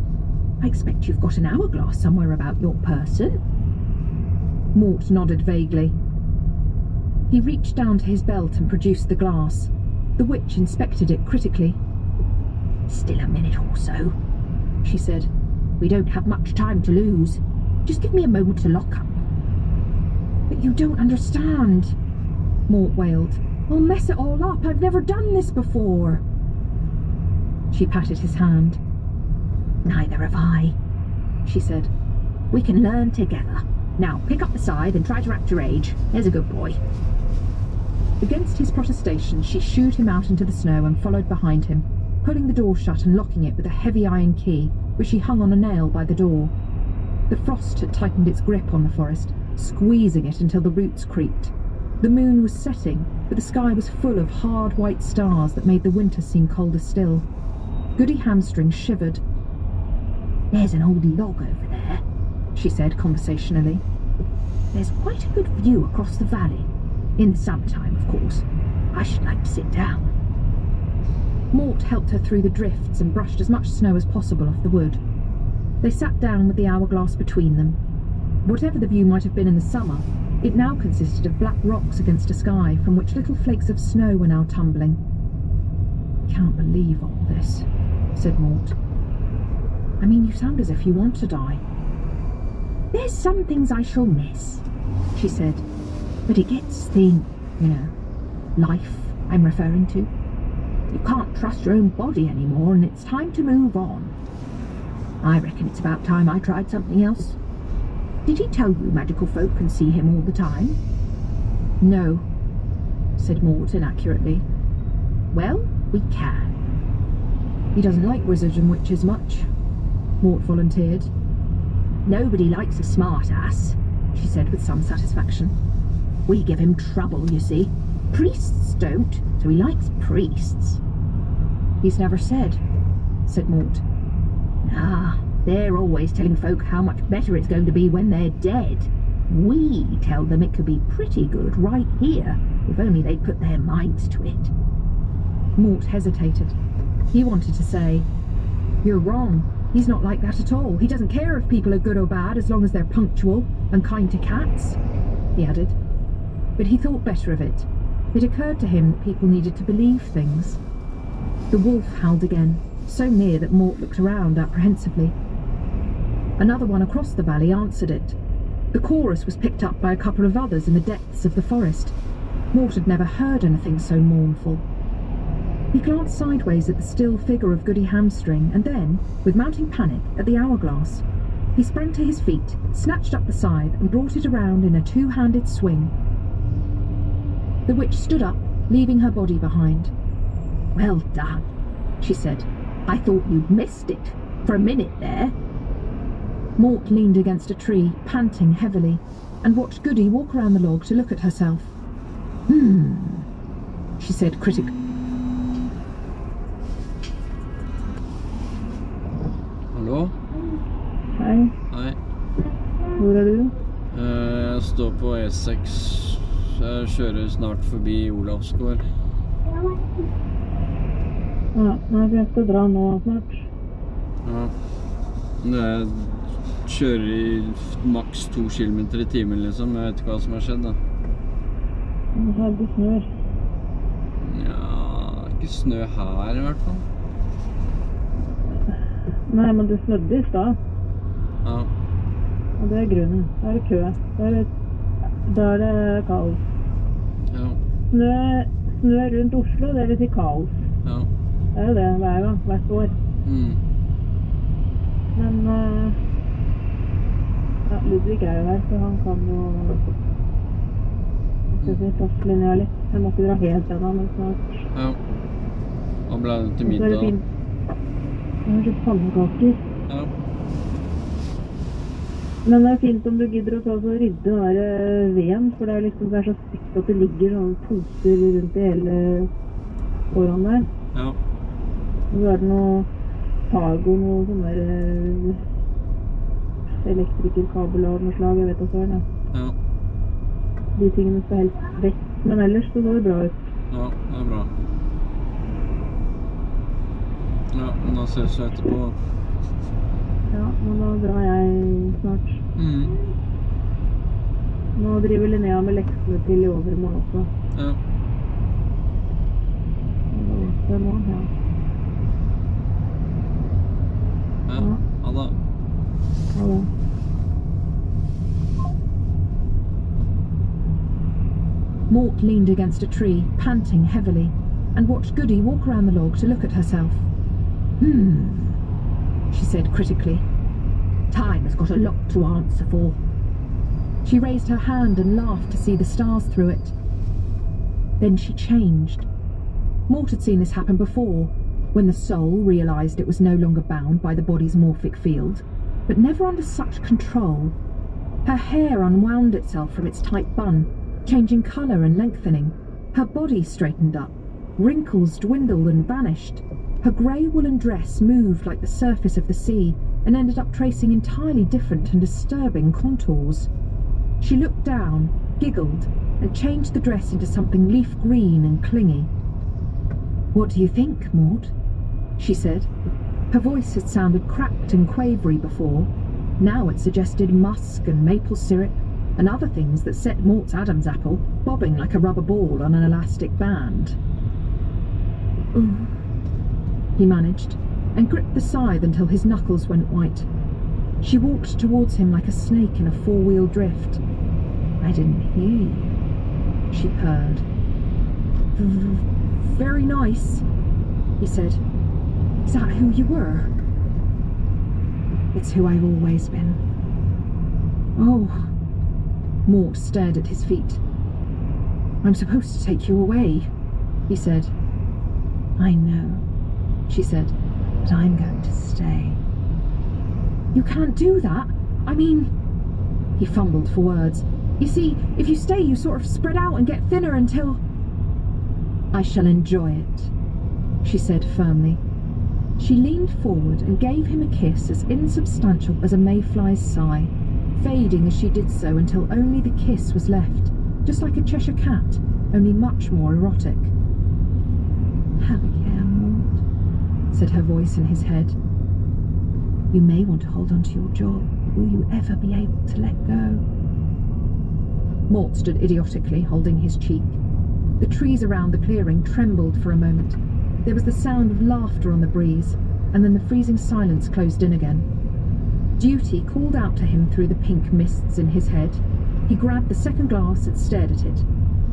I expect you've got an hourglass somewhere about your person. Mort nodded vaguely. He reached down to his belt and produced the glass. The witch inspected it critically. Still a minute or so, she said. We don't have much time to lose. Just give me a moment to lock up. But you don't understand, Mort wailed. I'll mess it all up. I've never done this before. She patted his hand. Neither have I, she said. We can learn together. Now, pick up the scythe and try to act your age. There's a good boy. Against his protestation, she shooed him out into the snow and followed behind him, pulling the door shut and locking it with a heavy iron key, which she hung on a nail by the door. The frost had tightened its grip on the forest, squeezing it until the roots creaked. The moon was setting, but the sky was full of hard white stars that made the winter seem colder still. Goody Hamstring shivered. There's an old log over there, she said conversationally. There's quite a good view across the valley. In the summertime, of course. I should like to sit down. Mort helped her through the drifts and brushed as much snow as possible off the wood. They sat down with the hourglass between them. Whatever the view might have been in the summer, it now consisted of black rocks against a sky from which little flakes of snow were now tumbling. Can't believe all this, said Mort. I mean, you sound as if you want to die. There's some things I shall miss, she said, but it gets thin, you know. Life, I'm referring to. You can't trust your own body anymore, and it's time to move on. I reckon it's about time I tried something else. Did he tell you magical folk can see him all the time? No, said Mort inaccurately. Well, we can. He doesn't like wizards and witches much, Mort volunteered. Nobody likes a smart-ass, she said with some satisfaction. We give him trouble, you see. Priests don't, so he likes priests. He's never said Mort. Ah, they're always telling folk how much better it's going to be when they're dead. We tell them it could be pretty good right here, if only they'd put their minds to it. Mort hesitated. He wanted to say, "You're wrong. He's not like that at all. He doesn't care if people are good or bad as long as they're punctual and kind to cats," he added. but he thought better of it. It occurred to him that people needed to believe things. The wolf howled again, so near that Mort looked around apprehensively. Another one across the valley answered it. The chorus was picked up by a couple of others in the depths of the forest. Mort had never heard anything so mournful. He glanced sideways at the still figure of Goody Hamstring, and then, with mounting panic, at the hourglass. He sprang to his feet, snatched up the scythe, and brought it around in a two-handed swing. The witch stood up, leaving her body behind. Well done, she said. I thought you'd missed it for a minute there. Mort leaned against a tree, panting heavily, and watched Goody walk around the log to look at herself. She said critically. Hallo? Hei, Hei. hvor er du? Jeg står på E6. Jeg kjører snart forbi Olavsgård. Ja, nei, for jeg skal dra nå snart. Ja. Jeg kjører i maks 2 kilometer i timen, liksom. Jeg vet ikke hva som har skjedd, da. Her det snør. Ja, ikke snø her i hvert fall. Nei, men det snødde i stad, Ja. og det er grunnen. Da er det kø. Da er det kaos. Ja. Snø rundt Oslo, det vil si kaos. Ja. Det er jo det hver gang, hvert år. Men ja, Ludvig er jo her, så han kan jo fastlinja litt. Jeg må ikke dra helt ennå, men snart. Ja. Hva ble det til Så er det middag? fint. Jeg har kjøpt pannekaker. Ja. Men det er fint om du gidder å ta og rydde den der veden, for det er liksom det er så stygt at det ligger sånne poser rundt i hele foran der. Ja. Og så er det noe tag og noe sånn der elektrikerkabel av noe slag, jeg vet også det. Ja. De tingene skal helst vekk, men ellers så det bra ut. Ja, det er bra. Ja, men da ses vi etterpå. Ja, men da drar jeg snart. Nå driver Linnea med leksene til i overmorgen også. Ja. Det er morgen, ja. Ja, ha det. Ha det. Mort leaned against a tree, panting heavily, and watched Goody walk around the log to look at herself. She said critically. Time has got a lot to answer for. She raised her hand and laughed to see the stars through it. Then she changed. Mort had seen this happen before, when the soul realised it was no longer bound by the body's morphic field, but never under such control. Her hair unwound itself from its tight bun, changing colour and lengthening. Her body straightened up. Wrinkles dwindled and vanished. Her grey woolen dress moved like the surface of the sea and ended up tracing entirely different and disturbing contours. She looked down, giggled, and changed the dress into something leaf green and clingy. "What do you think, Mort?" she said. Her voice had sounded cracked and quavery before. Now it suggested musk and maple syrup and other things that set Mort's Adam's apple bobbing like a rubber ball on an elastic band. "Ooh," he managed, and gripped the scythe until his knuckles went white. She walked towards him like a snake in a four-wheel drift. "I didn't hear you," she purred. "Very nice," he said. "Is that who you were?" "It's who I've always been." "Oh." Mort stared at his feet. "I'm supposed to take you away," he said. "I know," she said, "but I'm going to stay." "You can't do that. I mean..." He fumbled for words. "You see, if you stay, you sort of spread out and get thinner until..." "I shall enjoy it," she said firmly. She leaned forward and gave him a kiss as insubstantial as a mayfly's sigh, fading as she did so until only the kiss was left, just like a Cheshire cat, only much more erotic. "Have a care, Mort," said her voice in his head. "You may want to hold on to your job. Will you ever be able to let go?" Mort stood idiotically, holding his cheek. The trees around the clearing trembled for a moment. There was the sound of laughter on the breeze, and then the freezing silence closed in again. Duty called out to him through the pink mists in his head. He grabbed the second glass and stared at it.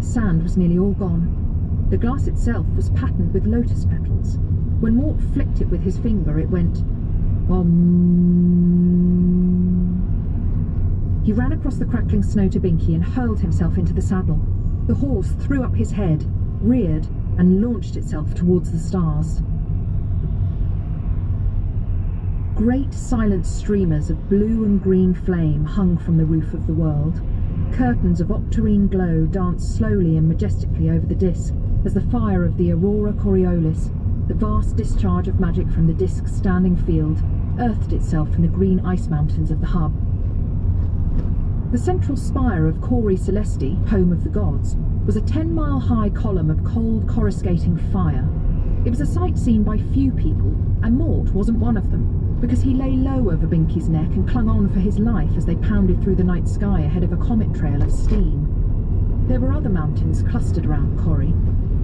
The sand was nearly all gone. The glass itself was patterned with lotus petals. When Mort flicked it with his finger, it went, He ran across the crackling snow to Binky and hurled himself into the saddle. The horse threw up his head, reared, and launched itself towards the stars. Great silent streamers of blue and green flame hung from the roof of the world. Curtains of octarine glow danced slowly and majestically over the disk as the fire of the Aurora Coriolis, the vast discharge of magic from the disk's standing field, earthed itself in the green ice mountains of the hub. The central spire of Cori Celesti, home of the gods, was a 10-mile-high column of cold, coruscating fire. It was a sight seen by few people, and Mort wasn't one of them, because he lay low over Binky's neck and clung on for his life as they pounded through the night sky ahead of a comet trail of steam. There were other mountains clustered around Cori.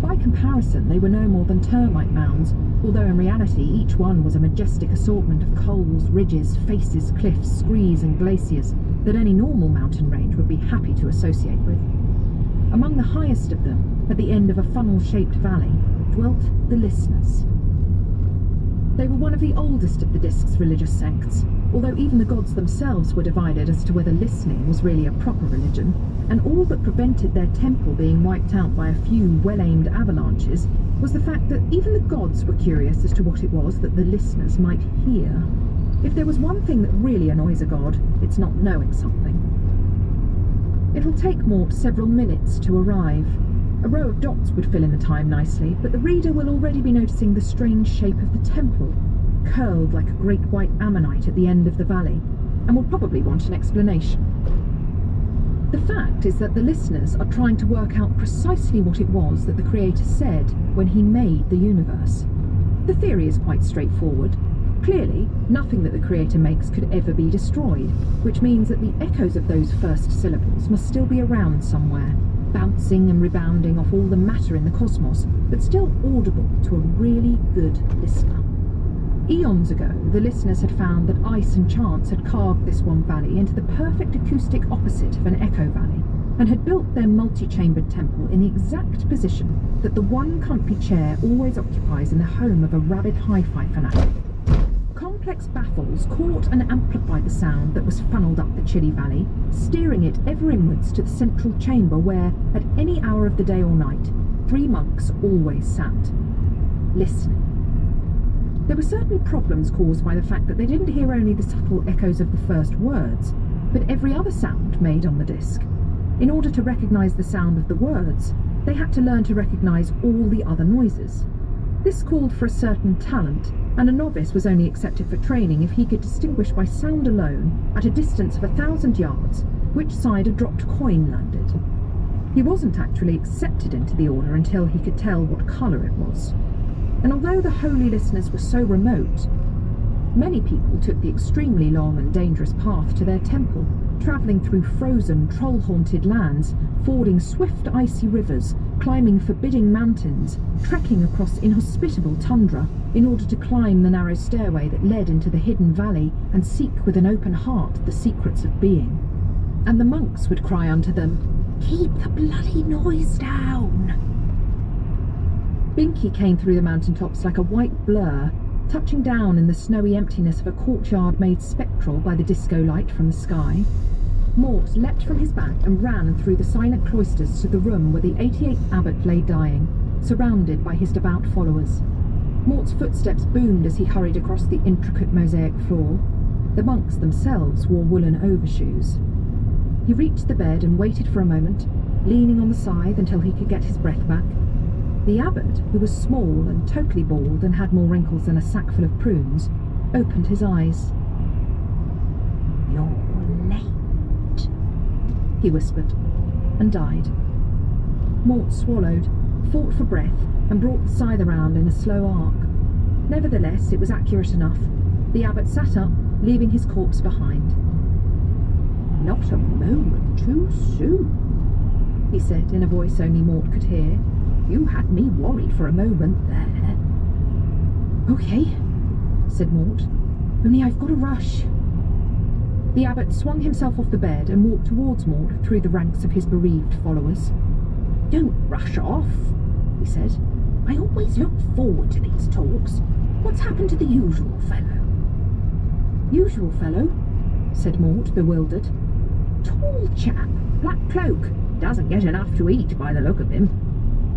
By comparison, they were no more than termite mounds, although in reality each one was a majestic assortment of cols, ridges, faces, cliffs, screes and glaciers that any normal mountain range would be happy to associate with. Among the highest of them, at the end of a funnel-shaped valley, dwelt the Listeners. They were one of the oldest of the disk's religious sects, although even the gods themselves were divided as to whether listening was really a proper religion, and all that prevented their temple being wiped out by a few well-aimed avalanches was the fact that even the gods were curious as to what it was that the listeners might hear. If there was one thing that really annoys a god, it's not knowing something. It'll take Mort several minutes to arrive. A row of dots would fill in the time nicely, but the reader will already be noticing the strange shape of the temple, curled like a great white ammonite at the end of the valley, and will probably want an explanation. The fact is that the listeners are trying to work out precisely what it was that the Creator said when he made the universe. The theory is quite straightforward. Clearly, nothing that the Creator makes could ever be destroyed, which means that the echoes of those first syllables must still be around somewhere, bouncing and rebounding off all the matter in the cosmos, but still audible to a really good listener. Eons ago, the listeners had found that ice and chance had carved this one valley into the perfect acoustic opposite of an echo valley, and had built their multi-chambered temple in the exact position that the one comfy chair always occupies in the home of a rabid hi-fi fanatic. Complex baffles caught and amplified the sound that was funneled up the chilly valley, steering it ever inwards to the central chamber where, at any hour of the day or night, 3 monks always sat, listening. There were certain problems caused by the fact that they didn't hear only the subtle echoes of the first words, but every other sound made on the disc. In order to recognise the sound of the words, they had to learn to recognise all the other noises. This called for a certain talent, and a novice was only accepted for training if he could distinguish by sound alone, at a distance of 1,000 yards, which side a dropped coin landed. He wasn't actually accepted into the order until he could tell what colour it was. And although the holy listeners were so remote, many people took the extremely long and dangerous path to their temple, travelling through frozen, troll-haunted lands, fording swift icy rivers, climbing forbidding mountains, trekking across inhospitable tundra in order to climb the narrow stairway that led into the hidden valley and seek with an open heart the secrets of being. And the monks would cry unto them, "Keep the bloody noise down!" Binky came through the mountaintops like a white blur, touching down in the snowy emptiness of a courtyard made spectral by the disco light from the sky. Mort leapt from his back and ran through the silent cloisters to the room where the 88th abbot lay dying, surrounded by his devout followers. Mort's footsteps boomed as he hurried across the intricate mosaic floor. The monks themselves wore woolen overshoes. He reached the bed and waited for a moment, leaning on the scythe until he could get his breath back. The abbot, who was small and totally bald and had more wrinkles than a sack full of prunes, opened his eyes. "You're late," he whispered, and died. Mort swallowed, fought for breath, and brought the scythe around in a slow arc. Nevertheless, it was accurate enough. The abbot sat up, leaving his corpse behind. "Not a moment too soon," he said in a voice only Mort could hear. "You had me worried for a moment there." "OK," said Mort. "Only I've got to rush." The abbot swung himself off the bed and walked towards Mort through the ranks of his bereaved followers. "Don't rush off," he said. "I always look forward to these talks. What's happened to the usual fellow?" "Usual fellow?" said Mort, bewildered. "Tall chap, black cloak. Doesn't get enough to eat by the look of him,"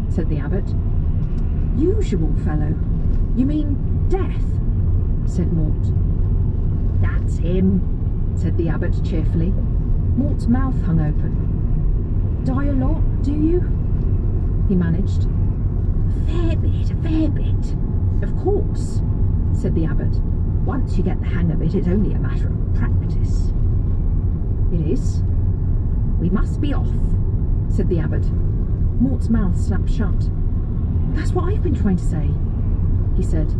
said the abbot. "Usual fellow? You mean Death?" said Mort. "That's him," said the abbot cheerfully. Mort's mouth hung open. "Die a lot, do you?" he managed. "A fair bit. Of course," said the abbot. "Once you get the hang of it, it's only a matter of practice." "It is?" "We must be off," said the abbot. Mort's mouth snapped shut. "That's what I've been trying to say," he said.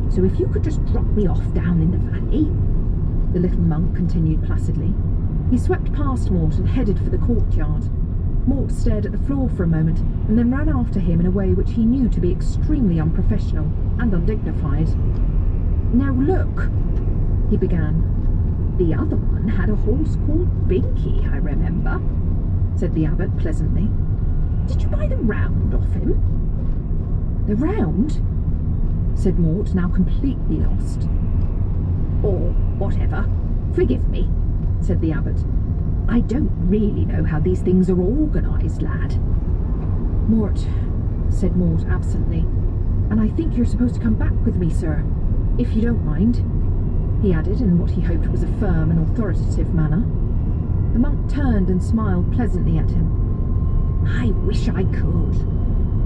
"So if you could just drop me off down in the valley," the little monk continued placidly. He swept past Mort and headed for the courtyard. Mort stared at the floor for a moment and then ran after him in a way which he knew to be extremely unprofessional and undignified. "Now look," he began. "The other one had a horse called Binky, I remember," said the abbot pleasantly. "Did you buy the round off him?" "The round?" said Mort, now completely lost. "Or whatever. Forgive me," said the abbot. "I don't really know how these things are organised, lad." "Mort," said Mort absently, "and I think you're supposed to come back with me, sir, if you don't mind," he added in what he hoped was a firm and authoritative manner. The monk turned and smiled pleasantly at him. "I wish I could,"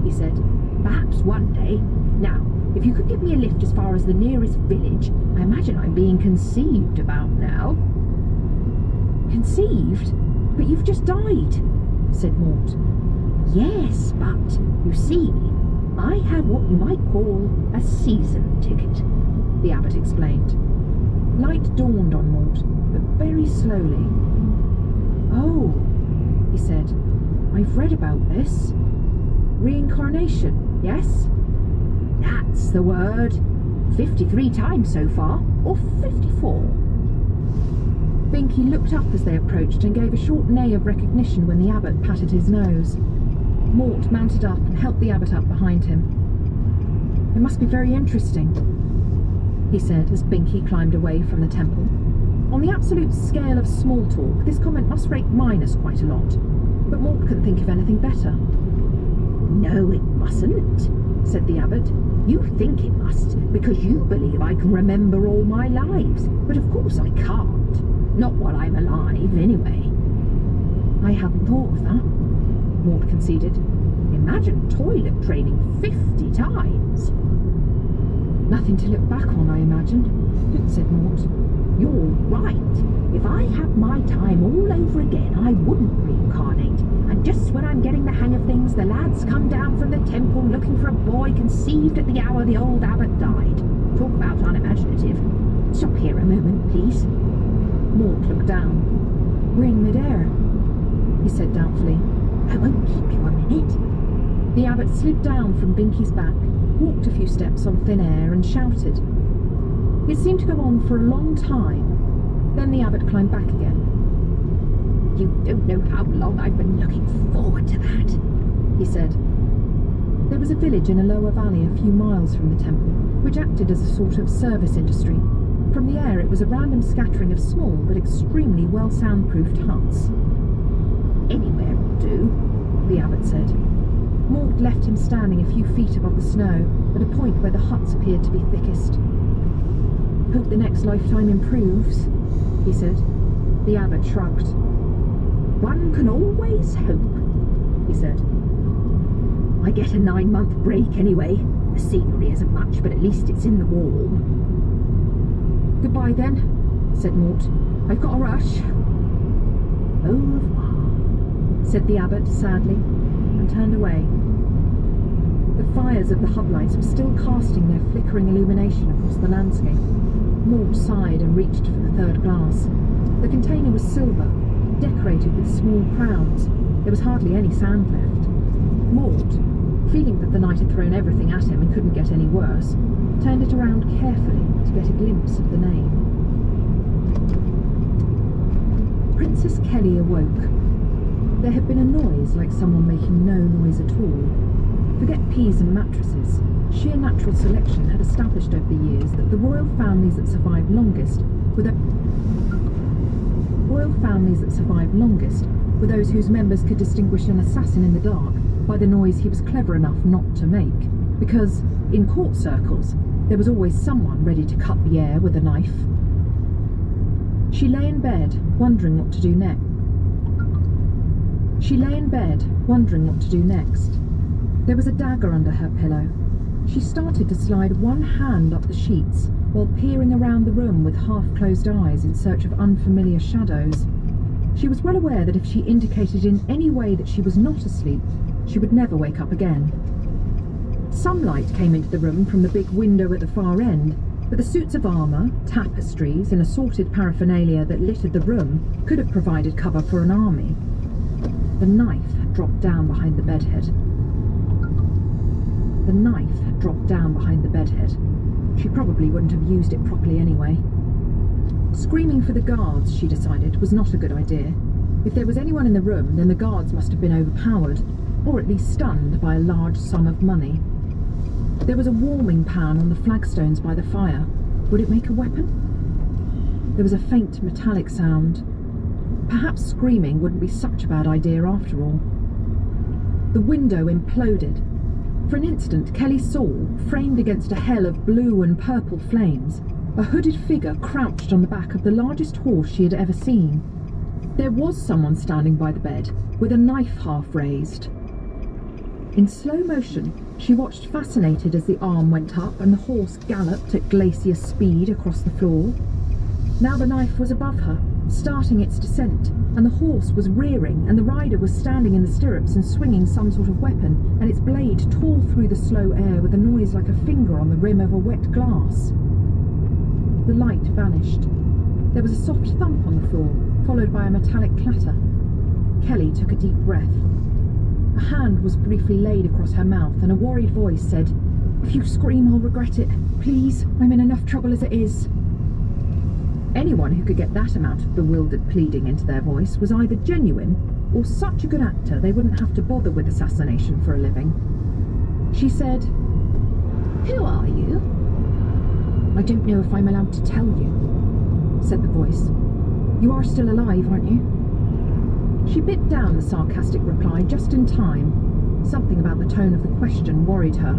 he said. "Perhaps one day. Now, if you could give me a lift as far as the nearest village, I imagine I'm being conceived about now." "Conceived? But you've just died," said Mort. "Yes, but, you see, I have what you might call a season ticket," the abbot explained. Light dawned on Mort, but very slowly. "Oh," he said, "I've read about this. Reincarnation, yes?" "That's the word. 53 times so far, or 54. Binky looked up as they approached and gave a short neigh of recognition when the abbot patted his nose. Mort mounted up and helped the abbot up behind him. "It must be very interesting," he said as Binky climbed away from the temple. On the absolute scale of small talk, this comment must rate minus quite a lot, but Mort couldn't think of anything better. "No, it mustn't," said the abbot. "You think it must, because you believe I can remember all my lives, but of course I can't. Not while I'm alive, anyway." "I hadn't thought of that," Mort conceded. "Imagine toilet training 50 times. "Nothing to look back on, I imagine," said Mort. "You're right. If I had my time all over again, I wouldn't reincarnate. And just when I'm getting the hang of things, the lads come down from the temple looking for a boy conceived at the hour the old abbot died. Talk about unimaginative. Stop here a moment, please." Mort looked down. "We're in mid-air," he said doubtfully. "I won't keep you a minute." The abbot slid down from Binky's back, walked a few steps on thin air, and shouted. It seemed to go on for a long time. Then the abbot climbed back again. "You don't know how long I've been looking forward to that," he said. There was a village in a lower valley a few miles from the temple, which acted as a sort of service industry. From the air it was a random scattering of small but extremely well soundproofed huts. "Anywhere will do," the abbot said. Mort left him standing a few feet above the snow, at a point where the huts appeared to be thickest. "Hope the next lifetime improves," he said. The abbot shrugged. "One can always hope," he said. "I get a 9-month break anyway. The scenery isn't much, but at least it's in the warm." "Goodbye then," said Mort. "I've got a rush." "Au revoir," said the abbot sadly, and turned away. The fires of the hub lights were still casting their flickering illumination across the landscape. Mort sighed and reached for the third glass. The container was silver, decorated with small crowns, There was hardly any sound left. Maud, feeling that the night had thrown everything at him and couldn't get any worse, turned it around carefully to get a glimpse of the name. Princess Kelly awoke. There had been a noise like someone making no noise at all. Forget peas and mattresses. Sheer natural selection had established over the years that the royal families that survived longest were those whose members could distinguish an assassin in the dark by the noise he was clever enough not to make, because, in court circles, there was always someone ready to cut the air with a knife. She lay in bed, wondering what to do next. There was a dagger under her pillow. She started to slide one hand up the sheets while peering around the room with half-closed eyes in search of unfamiliar shadows. She was well aware that if she indicated in any way that she was not asleep, she would never wake up again. Some light came into the room from the big window at the far end, but the suits of armour, tapestries and assorted paraphernalia that littered the room could have provided cover for an army. The knife had dropped down behind the bedhead. She probably wouldn't have used it properly anyway. Screaming for the guards, she decided, was not a good idea. If there was anyone in the room, then the guards must have been overpowered, or at least stunned by a large sum of money. There was a warming pan on the flagstones by the fire. Would it make a weapon? There was a faint metallic sound. Perhaps screaming wouldn't be such a bad idea after all. The window imploded. For an instant, Kelly saw, framed against a hell of blue and purple flames, a hooded figure crouched on the back of the largest horse she had ever seen. There was someone standing by the bed, with a knife half raised. In slow motion, she watched fascinated as the arm went up and the horse galloped at glacier speed across the floor. Now the knife was above her, starting its descent, and the horse was rearing, and the rider was standing in the stirrups and swinging some sort of weapon, and its blade tore through the slow air with a noise like a finger on the rim of a wet glass. The light vanished. There was a soft thump on the floor, followed by a metallic clatter. Kelly took a deep breath. A hand was briefly laid across her mouth, and a worried voice said, "If you scream, I'll regret it. Please, I'm in enough trouble as it is." Anyone who could get that amount of bewildered pleading into their voice was either genuine or such a good actor they wouldn't have to bother with assassination for a living. She said, "Who are you?" "I don't know if I'm allowed to tell you," said the voice. "You are still alive, aren't you?" She bit down the sarcastic reply just in time. Something about the tone of the question worried her.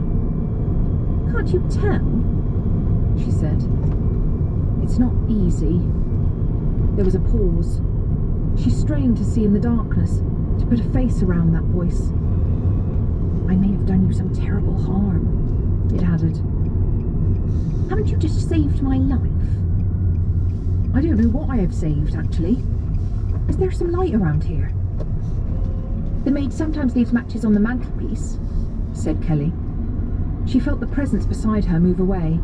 "Can't you tell?" she said. "It's not easy." There was a pause. She strained to see in the darkness, to put a face around that voice. "I may have done you some terrible harm," it added. "Haven't you just saved my life?" "I don't know what I have saved, actually. Is there some light around here?" "The maid sometimes leaves matches on the mantelpiece," said Kelly. She felt the presence beside her move away.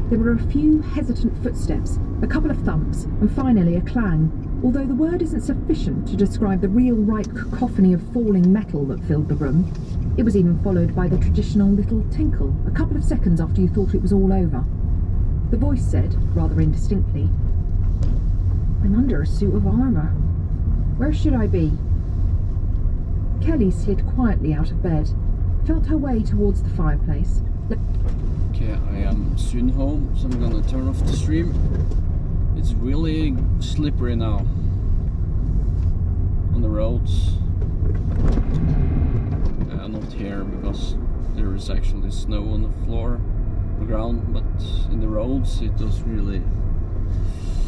There were a few hesitant footsteps, a couple of thumps, and finally a clang, although the word isn't sufficient to describe the real ripe cacophony of falling metal that filled the room. It was even followed by the traditional little tinkle, a couple of seconds after you thought it was all over. The voice said, rather indistinctly, "I'm under a suit of armour. Where should I be?" Kelly slid quietly out of bed, felt her way towards the fireplace. Okay, I am soon home, so I'm gonna turn off the stream. It's really slippery now on the roads. Not here because there is actually snow on the floor, the ground, but in the roads it does really